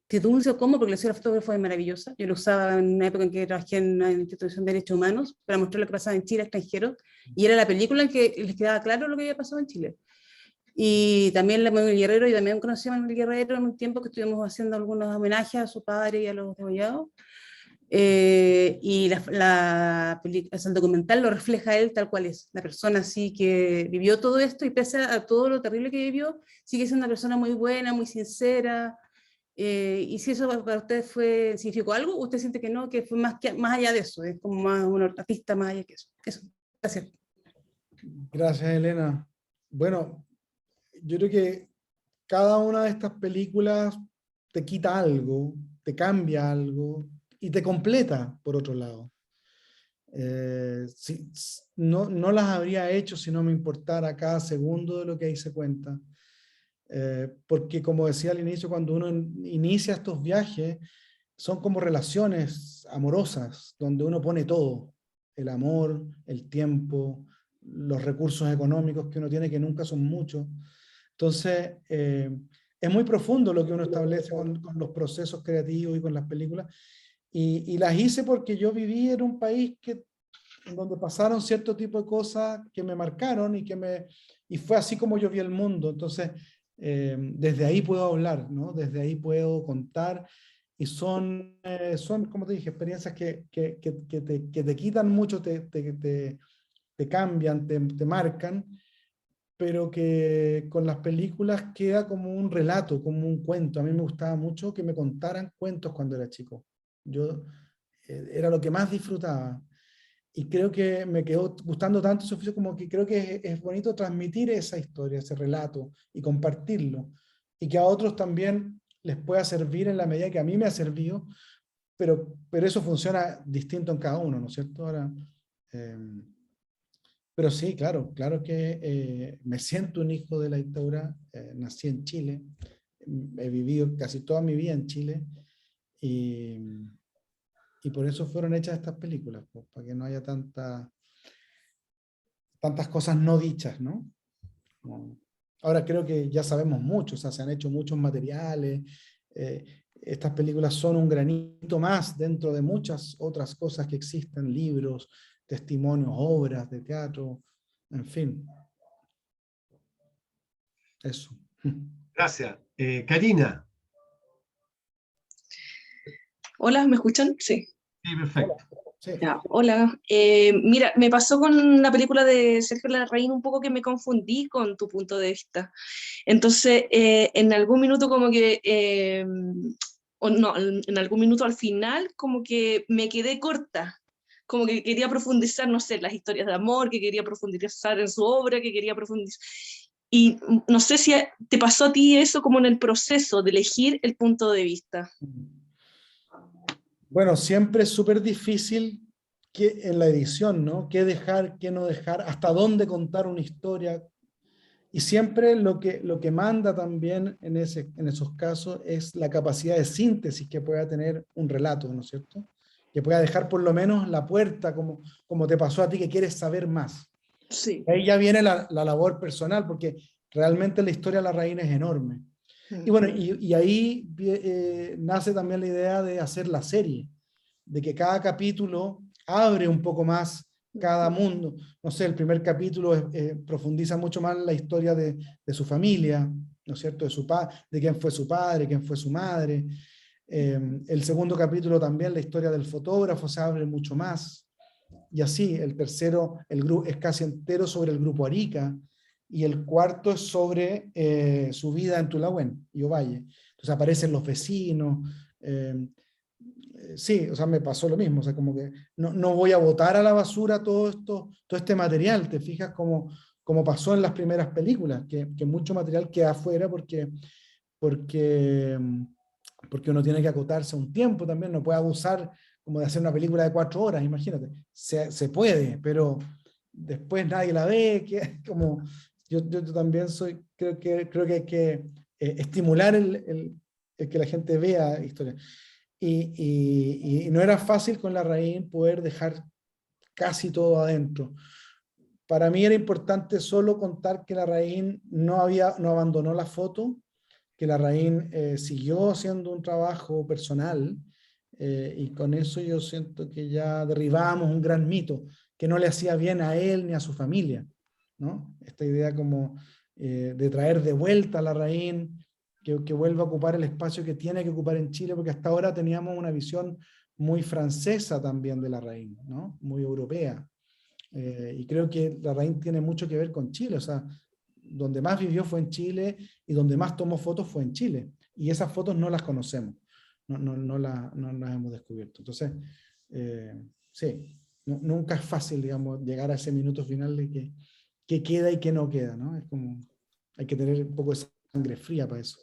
que dulce o cómo, porque la ciudad fotógrafa fue maravillosa. Yo lo usaba en una época en que trabajé en una institución de derechos humanos para mostrar lo que pasaba en Chile a extranjeros. Y era la película en que les quedaba claro lo que había pasado en Chile. Y también la Manuel Guerrero, y también conocí a Manuel Guerrero en un tiempo que estuvimos haciendo algunos homenajes a su padre y a los degollados. Y el documental lo refleja él tal cual es, la persona así que vivió todo esto y pese a todo lo terrible que vivió, sigue siendo una persona muy buena, muy sincera. Y si eso para usted significó algo, usted siente que no, que fue más allá de eso, es como más un artista más allá que eso. Eso, gracias. Gracias, Elena. Bueno, yo creo que cada una de estas películas te quita algo, te cambia algo y te completa, por otro lado. No las habría hecho si no me importara cada segundo de lo que ahí se cuenta. Porque como decía al inicio, cuando uno inicia estos viajes, son como relaciones amorosas, donde uno pone todo, el amor, el tiempo, los recursos económicos que uno tiene, que nunca son muchos. Entonces, es muy profundo lo que uno establece con los procesos creativos y con las películas, y las hice porque yo viví en un país en donde pasaron cierto tipo de cosas que me marcaron y fue así como yo vi el mundo. Entonces, desde ahí puedo hablar, ¿no? Desde ahí puedo contar, y son, como te dije, experiencias que te quitan mucho, te cambian, te marcan, pero que con las películas queda como un relato, como un cuento. A mí me gustaba mucho que me contaran cuentos cuando era chico. Yo era lo que más disfrutaba. Y creo que me quedó gustando tanto ese oficio, como que creo que es bonito transmitir esa historia, ese relato, y compartirlo. Y que a otros también les pueda servir en la medida que a mí me ha servido, pero eso funciona distinto en cada uno, ¿no es cierto? Ahora, pero sí, claro que me siento un hijo de la dictadura. Nací en Chile, he vivido casi toda mi vida en Chile, y por eso fueron hechas estas películas, pues, para que no haya tantas cosas no dichas, ¿no? Ahora creo que ya sabemos mucho, o sea, se han hecho muchos materiales, estas películas son un granito más dentro de muchas otras cosas que existen, libros, testimonios, obras de teatro, en fin. Eso. Gracias. Karina. Hola, ¿me escuchan? Sí. Sí, perfecto. Sí. Ya, hola. Mira, me pasó con la película de Sergio Larraín un poco que me confundí con tu punto de vista. Entonces, en algún minuto como que, o no, en algún minuto al final como que me quedé corta. Como que quería profundizar, no sé, las historias de amor, que quería profundizar en su obra, que quería profundizar. Y no sé si te pasó a ti eso como en el proceso de elegir el punto de vista. Bueno, siempre es súper difícil en la edición, ¿no? ¿Qué dejar, qué no dejar? ¿Hasta dónde contar una historia? Y siempre lo que manda también en esos casos es la capacidad de síntesis que pueda tener un relato, ¿no es cierto? Que pueda dejar por lo menos la puerta, como te pasó a ti, que quieres saber más. Sí. Ahí ya viene la labor personal, porque realmente la historia de Larraín es enorme. Y bueno, y ahí nace también la idea de hacer la serie, de que cada capítulo abre un poco más cada mundo. No sé, el primer capítulo profundiza mucho más la historia de su familia, ¿no es cierto? De quién fue su padre, quién fue su madre. El segundo capítulo también la historia del fotógrafo se abre mucho más. Y así, el tercero es casi entero sobre el grupo Arica, y el cuarto es sobre su vida en Tulahuen y Ovalle. Entonces aparecen los vecinos. Sí, o sea, me pasó lo mismo, o sea, como que no voy a botar a la basura todo este material. Te fijas como pasó en las primeras películas, que mucho material queda afuera porque uno tiene que acotarse a un tiempo también, no puede abusar como de hacer una película de 4 horas, imagínate. Se puede, pero después nadie la ve, como yo también creo que hay que estimular el que la gente vea historias. Y no era fácil con Larraín poder dejar casi todo adentro. Para mí era importante solo contar que Larraín no abandonó la foto, que Larraín siguió haciendo un trabajo personal, y con eso yo siento que ya derribamos un gran mito que no le hacía bien a él ni a su familia, ¿no? Esta idea como de traer de vuelta a Larraín, que vuelva a ocupar el espacio que tiene que ocupar en Chile, porque hasta ahora teníamos una visión muy francesa también de Larraín, ¿no? Muy europea. Y creo que Larraín tiene mucho que ver con Chile, o sea, donde más vivió fue en Chile, y donde más tomó fotos fue en Chile. Y esas fotos no las conocemos, no las hemos descubierto. Entonces, sí, nunca es fácil, digamos, llegar a ese minuto final de qué queda y qué no queda, ¿no? Es como, hay que tener un poco de sangre fría para eso.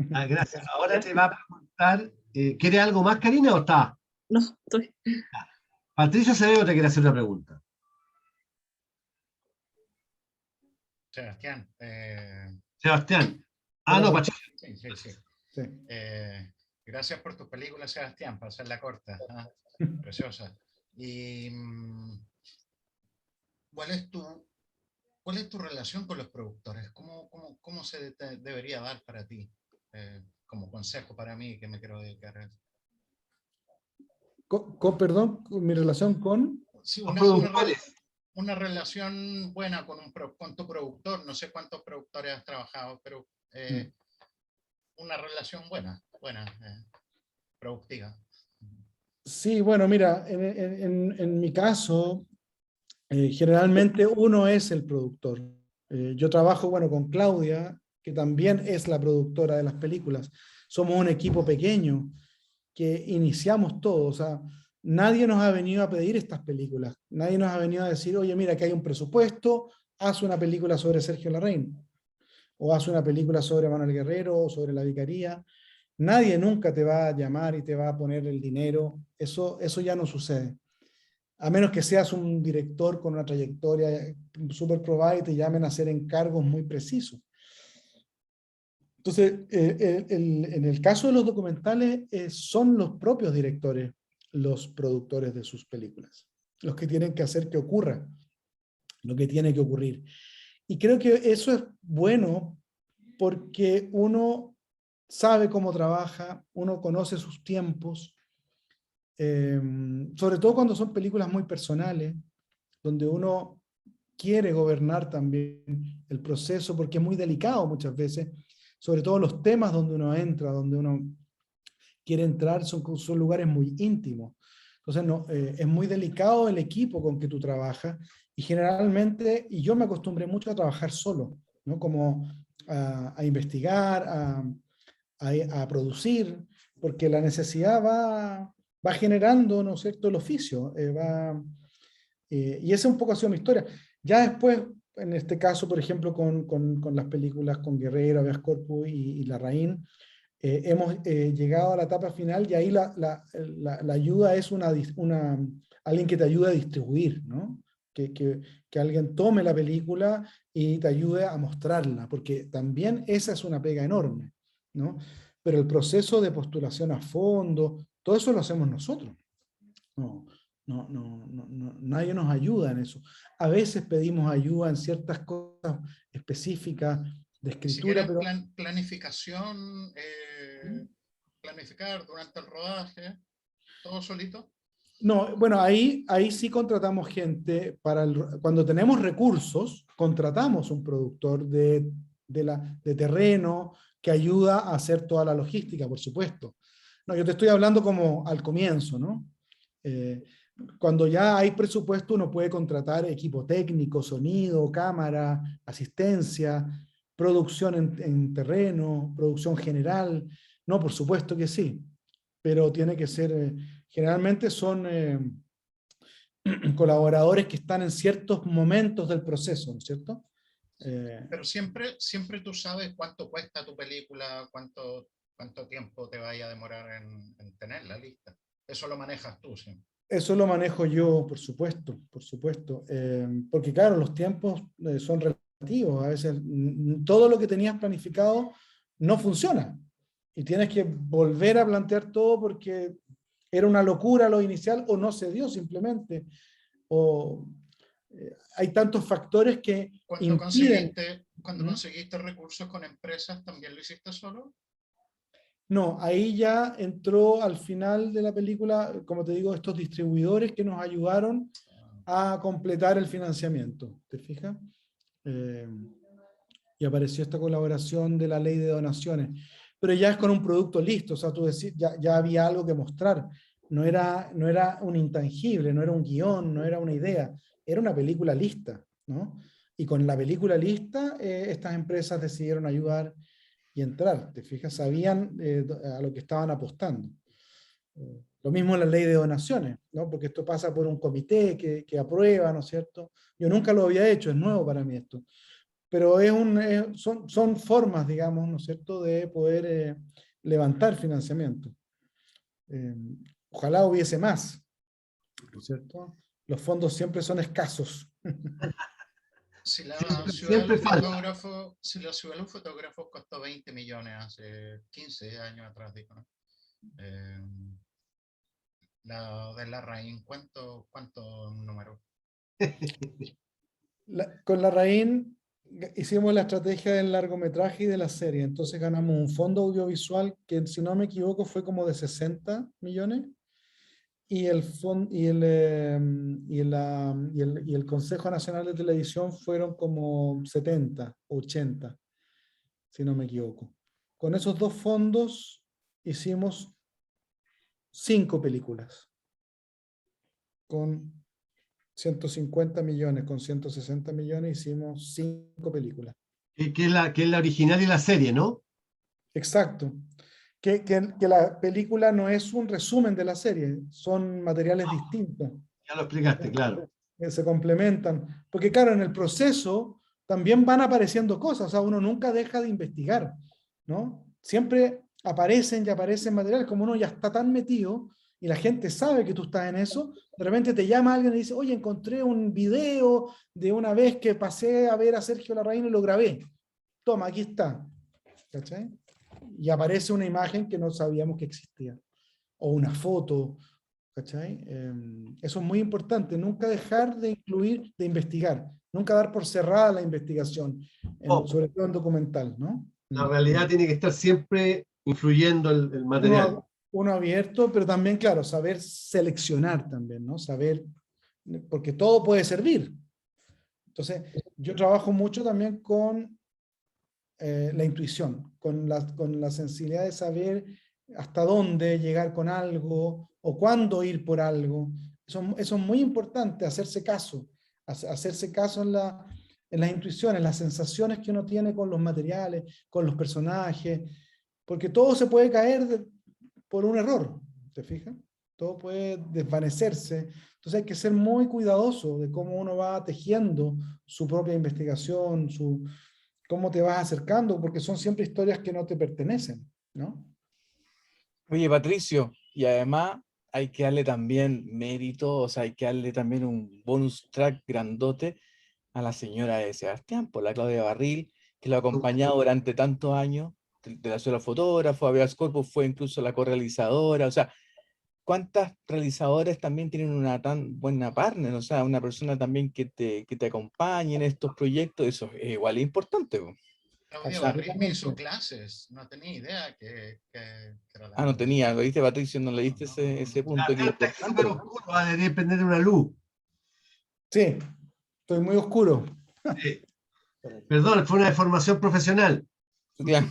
Gracias. Ahora te va a preguntar, ¿quiere algo más, Karina, o está? No, estoy. Patricia Acevedo te quiere hacer una pregunta. Sebastián, Sebastián. Hola, No, Patricia. Patricia. sí. Sí. Gracias por tus películas, Sebastián, para hacerla corta. Preciosa. Y ¿cuál es tu relación con los productores? ¿Cómo se debería dar para ti? Como consejo para mí que me quiero dedicar a eso. Perdón, mi relación con... Sí, Los productores. una relación buena con tu productor. No sé cuántos productores has trabajado, pero una relación buena, productiva. Sí, bueno, mira, en mi caso, generalmente uno es el productor. Yo trabajo, bueno, con Claudia, que también es la productora de las películas. Somos un equipo pequeño que iniciamos todo. O sea, nadie nos ha venido a pedir estas películas. Nadie nos ha venido a decir, oye, mira, que hay un presupuesto, haz una película sobre Sergio Larraín, o haz una película sobre Manuel Guerrero, o sobre la Vicaría. Nadie nunca te va a llamar y te va a poner el dinero. Eso ya no sucede. A menos que seas un director con una trayectoria súper probada y te llamen a hacer encargos muy precisos. Entonces, en el caso de los documentales, son los propios directores los productores de sus películas, los que tienen que hacer que ocurra lo que tiene que ocurrir. Y creo que eso es bueno porque uno sabe cómo trabaja, uno conoce sus tiempos, sobre todo cuando son películas muy personales, donde uno quiere gobernar también el proceso, porque es muy delicado muchas veces, sobre todo los temas donde uno entra, donde uno quiere entrar, son lugares muy íntimos. Entonces, no, es muy delicado el equipo con que tú trabajas, y generalmente, y yo me acostumbré mucho a trabajar solo, ¿no? Como a investigar, a producir, porque la necesidad va generando, ¿no es cierto?, el oficio, y esa un poco ha sido mi historia. Ya después, en este caso, por ejemplo, con las películas con Guerrero, Habeas Corpus y Larraín, hemos llegado a la etapa final, y ahí la ayuda es alguien que te ayude a distribuir, ¿no? Que alguien tome la película y te ayude a mostrarla, porque también esa es una pega enorme, ¿no? Pero el proceso de postulación a fondo, todo eso lo hacemos nosotros. Nadie nos ayuda en eso. A veces pedimos ayuda en ciertas cosas específicas de Si escritura, quieres pero... planificación, planificar durante el rodaje, todo solito. No, bueno, ahí sí contratamos gente. Cuando tenemos recursos, contratamos un productor de terreno que ayuda a hacer toda la logística, por supuesto. No, yo te estoy hablando como al comienzo, ¿no? Cuando ya hay presupuesto, uno puede contratar equipo técnico, sonido, cámara, asistencia, producción en terreno, producción general. No, por supuesto que sí, pero tiene que ser... generalmente son colaboradores que están en ciertos momentos del proceso, ¿no es cierto? Pero siempre tú sabes cuánto cuesta tu película, cuánto tiempo te vaya a demorar en tenerla lista. Eso lo manejas tú, sí. Eso lo manejo yo, por supuesto, porque claro, los tiempos son relativos. A veces todo lo que tenías planificado no funciona, y tienes que volver a plantear todo porque era una locura lo inicial, o no se dio simplemente, o hay tantos factores que impiden. Cuando conseguiste recursos con empresas, ¿también lo hiciste solo? No, ahí ya entró al final de la película, como te digo, estos distribuidores que nos ayudaron a completar el financiamiento, ¿te fijas? Y apareció esta colaboración de la ley de donaciones, pero ya es con un producto listo. O sea, tú decís, ya había algo que mostrar, no era un intangible, no era un guión, no era una idea, era una película lista, ¿no? Y con la película lista, estas empresas decidieron ayudar y entrar, ¿te fijas? Sabían a lo que estaban apostando. Lo mismo en la ley de donaciones, ¿no? Porque esto pasa por un comité que aprueba, ¿no es cierto? Yo nunca lo había hecho, es nuevo para mí esto. Pero son formas, digamos, ¿no es cierto?, de poder levantar financiamiento. Ojalá hubiese más, ¿no es cierto? Los fondos siempre son escasos. Si la Siempre, ciudad de siempre los falta. fotógrafos, si la ciudad de los fotógrafos costó 20 millones hace 15 años atrás, digo, ¿no? La de Larraín, ¿cuánto número? Con Larraín hicimos la estrategia del largometraje y de la serie, entonces ganamos un fondo audiovisual que, si no me equivoco, fue como de 60 millones, y el Consejo Nacional de Televisión fueron como 70, 80, si no me equivoco. Con esos dos fondos hicimos 5 películas, con 150 millones, con 160 millones hicimos 5 películas. Que es la original y la serie, ¿no? Exacto. Que la película no es un resumen de la serie, son materiales distintos, Ya lo explicaste, claro. que se complementan. Porque claro, en el proceso también van apareciendo cosas, o sea, uno nunca deja de investigar, ¿no? Siempre aparecen y aparecen materiales, como uno ya está tan metido y la gente sabe que tú estás en eso, de repente te llama alguien y dice, oye, encontré un video de una vez que pasé a ver a Sergio Larraín y lo grabé. Toma, aquí está. ¿Cachai? Y aparece una imagen que no sabíamos que existía, o una foto, ¿cachai? Eso es muy importante, nunca dejar de incluir, de investigar, nunca dar por cerrada la investigación, sobre todo en documental, ¿no? La realidad tiene que estar siempre influyendo el material. Uno abierto, pero también, claro, saber seleccionar también, ¿no? Saber, porque todo puede servir. Entonces, yo trabajo mucho también con la intuición, con la sensibilidad de saber hasta dónde llegar con algo o cuándo ir por algo. Eso es muy importante, hacerse caso en las intuiciones, las sensaciones que uno tiene con los materiales, con los personajes, porque todo se puede caer por un error, ¿te fijas? Todo puede desvanecerse. Entonces hay que ser muy cuidadoso de cómo uno va tejiendo su propia investigación, cómo te vas acercando, porque son siempre historias que no te pertenecen, ¿no? Oye, Patricio, y además hay que darle también mérito, o sea, hay que darle también un bonus track grandote a la señora de Sebastián, por la Claudia Barril, que lo ha acompañado durante tantos años, de la sola fotógrafo, Habeas Corpus fue incluso la correalizadora, o sea, ¿cuántas realizadoras también tienen una tan buena partner? O sea, una persona también que te acompañe en estos proyectos, eso es igual importante, po. Claudia Barril me hizo clases, no tenía idea que era la Ah, no misma. tenía, lo diste, Patricio, no le diste ese punto que es Está importante. súper oscuro, va a depender de una luz. Sí, estoy muy oscuro. Sí. Perdón, fue una deformación profesional. Claro.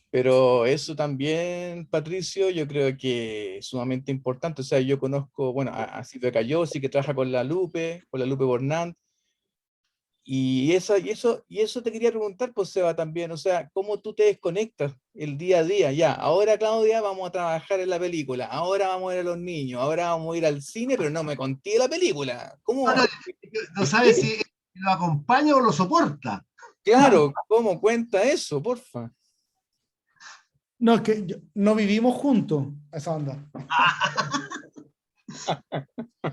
Pero eso también, Patricio, yo creo que es sumamente importante. O sea, yo conozco, bueno, a Silvia Cayosi, que trabaja con la Lupe Bornand, y eso te quería preguntar, pues, Seba, también, o sea, ¿cómo tú te desconectas el día a día? Ya, ahora, Claudia, vamos a trabajar en la película, ahora vamos a ir a los niños, ahora vamos a ir al cine, pero no me conté la película. No, ¿Cómo? no, no sabe si lo acompaña o lo soporta. Claro, ¿cómo cuenta eso, porfa? No, es que no vivimos juntos, esa onda.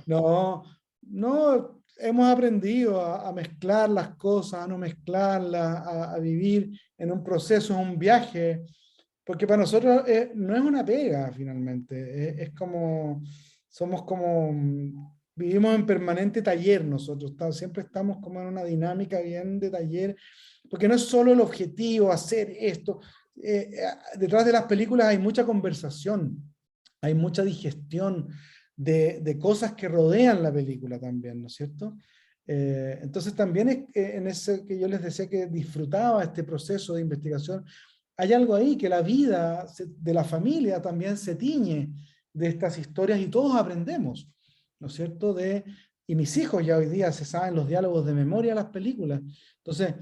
No, no, hemos aprendido a mezclar las cosas, a no mezclarlas, a vivir en un proceso, en un viaje, porque para nosotros no es una pega finalmente, es como, somos como, vivimos en permanente taller nosotros, siempre estamos como en una dinámica bien de taller, porque no es solo el objetivo hacer esto, detrás de las películas hay mucha conversación, hay mucha digestión de cosas que rodean la película también, ¿no es cierto? Entonces también es en ese que yo les decía que disfrutaba este proceso de investigación, hay algo ahí que la vida de la familia también se tiñe de estas historias y todos aprendemos, ¿no es cierto? Y mis hijos ya hoy día se saben los diálogos de memoria de las películas. Entonces,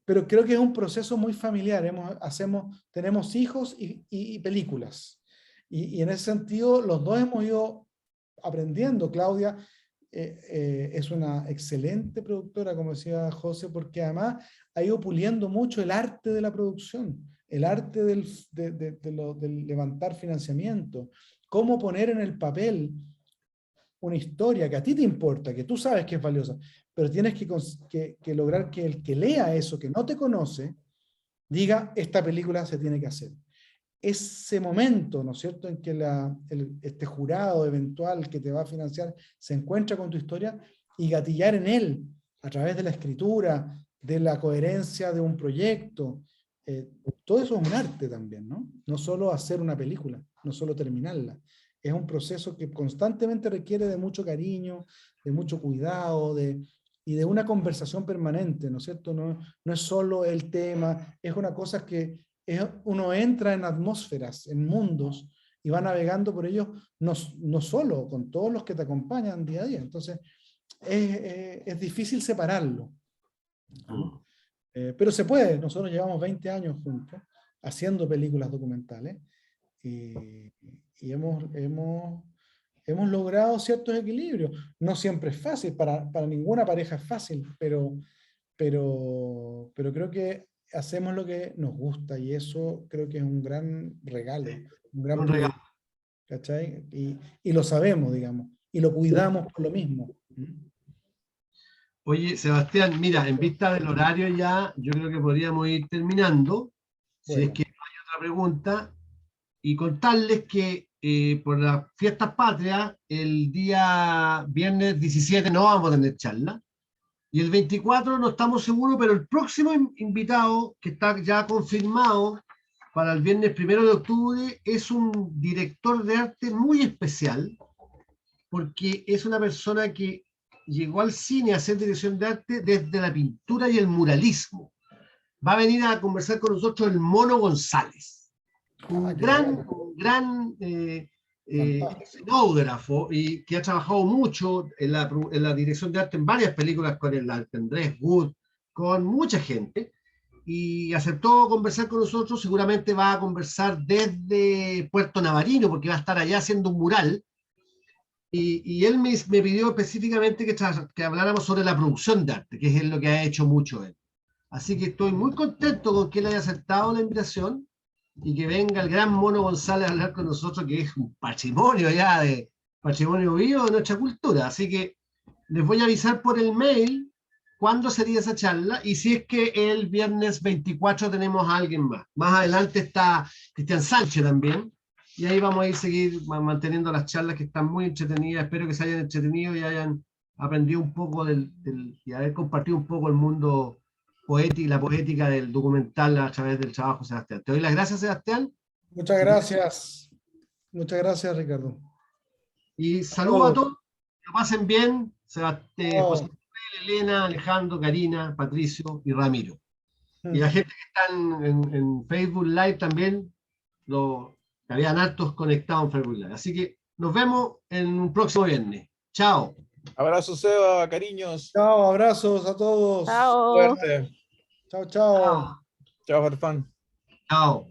pero creo que es un proceso muy familiar. Tenemos hijos y películas. Y en ese sentido, los dos hemos ido aprendiendo. Claudia es una excelente productora, como decía José, porque además ha ido puliendo mucho el arte de la producción, el arte del levantar financiamiento, cómo poner en el papel una historia que a ti te importa, que tú sabes que es valiosa, pero tienes que lograr que el que lea eso, que no te conoce, diga, esta película se tiene que hacer. Ese momento, ¿no es cierto?, en que este jurado eventual que te va a financiar se encuentra con tu historia y gatillar en él, a través de la escritura, de la coherencia de un proyecto, todo eso es un arte también, ¿no? No solo hacer una película, no solo terminarla. Es un proceso que constantemente requiere de mucho cariño, de mucho cuidado, y de una conversación permanente, ¿no es cierto? No es solo el tema, es una cosa que uno entra en atmósferas, en mundos, y va navegando por ellos, no solo, con todos los que te acompañan día a día. Entonces, es difícil separarlo, ¿no? Pero se puede. Nosotros llevamos 20 años juntos, haciendo películas documentales, y hemos logrado ciertos equilibrios. No siempre es fácil, para ninguna pareja es fácil, pero creo que hacemos lo que nos gusta, y eso creo que es un gran regalo, un gran Un privilegio, regalo. ¿cachai? Y lo sabemos, digamos, y lo cuidamos por lo mismo. Oye, Sebastián, mira, en vista del horario ya, yo creo que podríamos ir terminando, si es Bueno, que no hay otra pregunta, y contarles que por las fiestas patrias, el día viernes 17 no vamos a tener charla, y el 24 no estamos seguros, pero el próximo invitado, que está ya confirmado para el viernes 1 de octubre, es un director de arte muy especial, porque es una persona que llegó al cine a hacer dirección de arte desde la pintura y el muralismo. Va a venir a conversar con nosotros el Mono González, un qué bueno. gran Fantástico. escenógrafo, y que ha trabajado mucho en la dirección de arte en varias películas con el Andrés Wood, con mucha gente, y aceptó conversar con nosotros. Seguramente va a conversar desde Puerto Navarino, porque va a estar allá haciendo un mural. Y él me pidió específicamente que habláramos sobre la producción de arte, que es lo que ha hecho mucho él. Así que estoy muy contento con que él haya aceptado la invitación y que venga el gran Mono González a hablar con nosotros, que es un patrimonio ya, de patrimonio vivo de nuestra cultura. Así que les voy a avisar por el mail cuándo sería esa charla, y si es que el viernes 24 tenemos a alguien más. Más adelante está Cristian Sánchez también, y ahí vamos a ir seguir manteniendo las charlas, que están muy entretenidas. Espero que se hayan entretenido y hayan aprendido un poco y haber compartido un poco el mundo poético y la poética del documental a través del trabajo de Sebastián. Te doy las gracias, Sebastián. Muchas gracias. Muchas gracias, Ricardo. Y saludo a todos. Que lo pasen bien. José Manuel, Elena, Alejandro, Karina, Patricio y Ramiro. Y la gente que están en Facebook Live también, que habían hartos conectados en Facebook Live. Así que nos vemos en un próximo viernes. Chao. Abrazo, Seba, cariños. Chao, abrazos a todos. Chao. Suerte. Chao, chao. Chao, Farfán. Chao.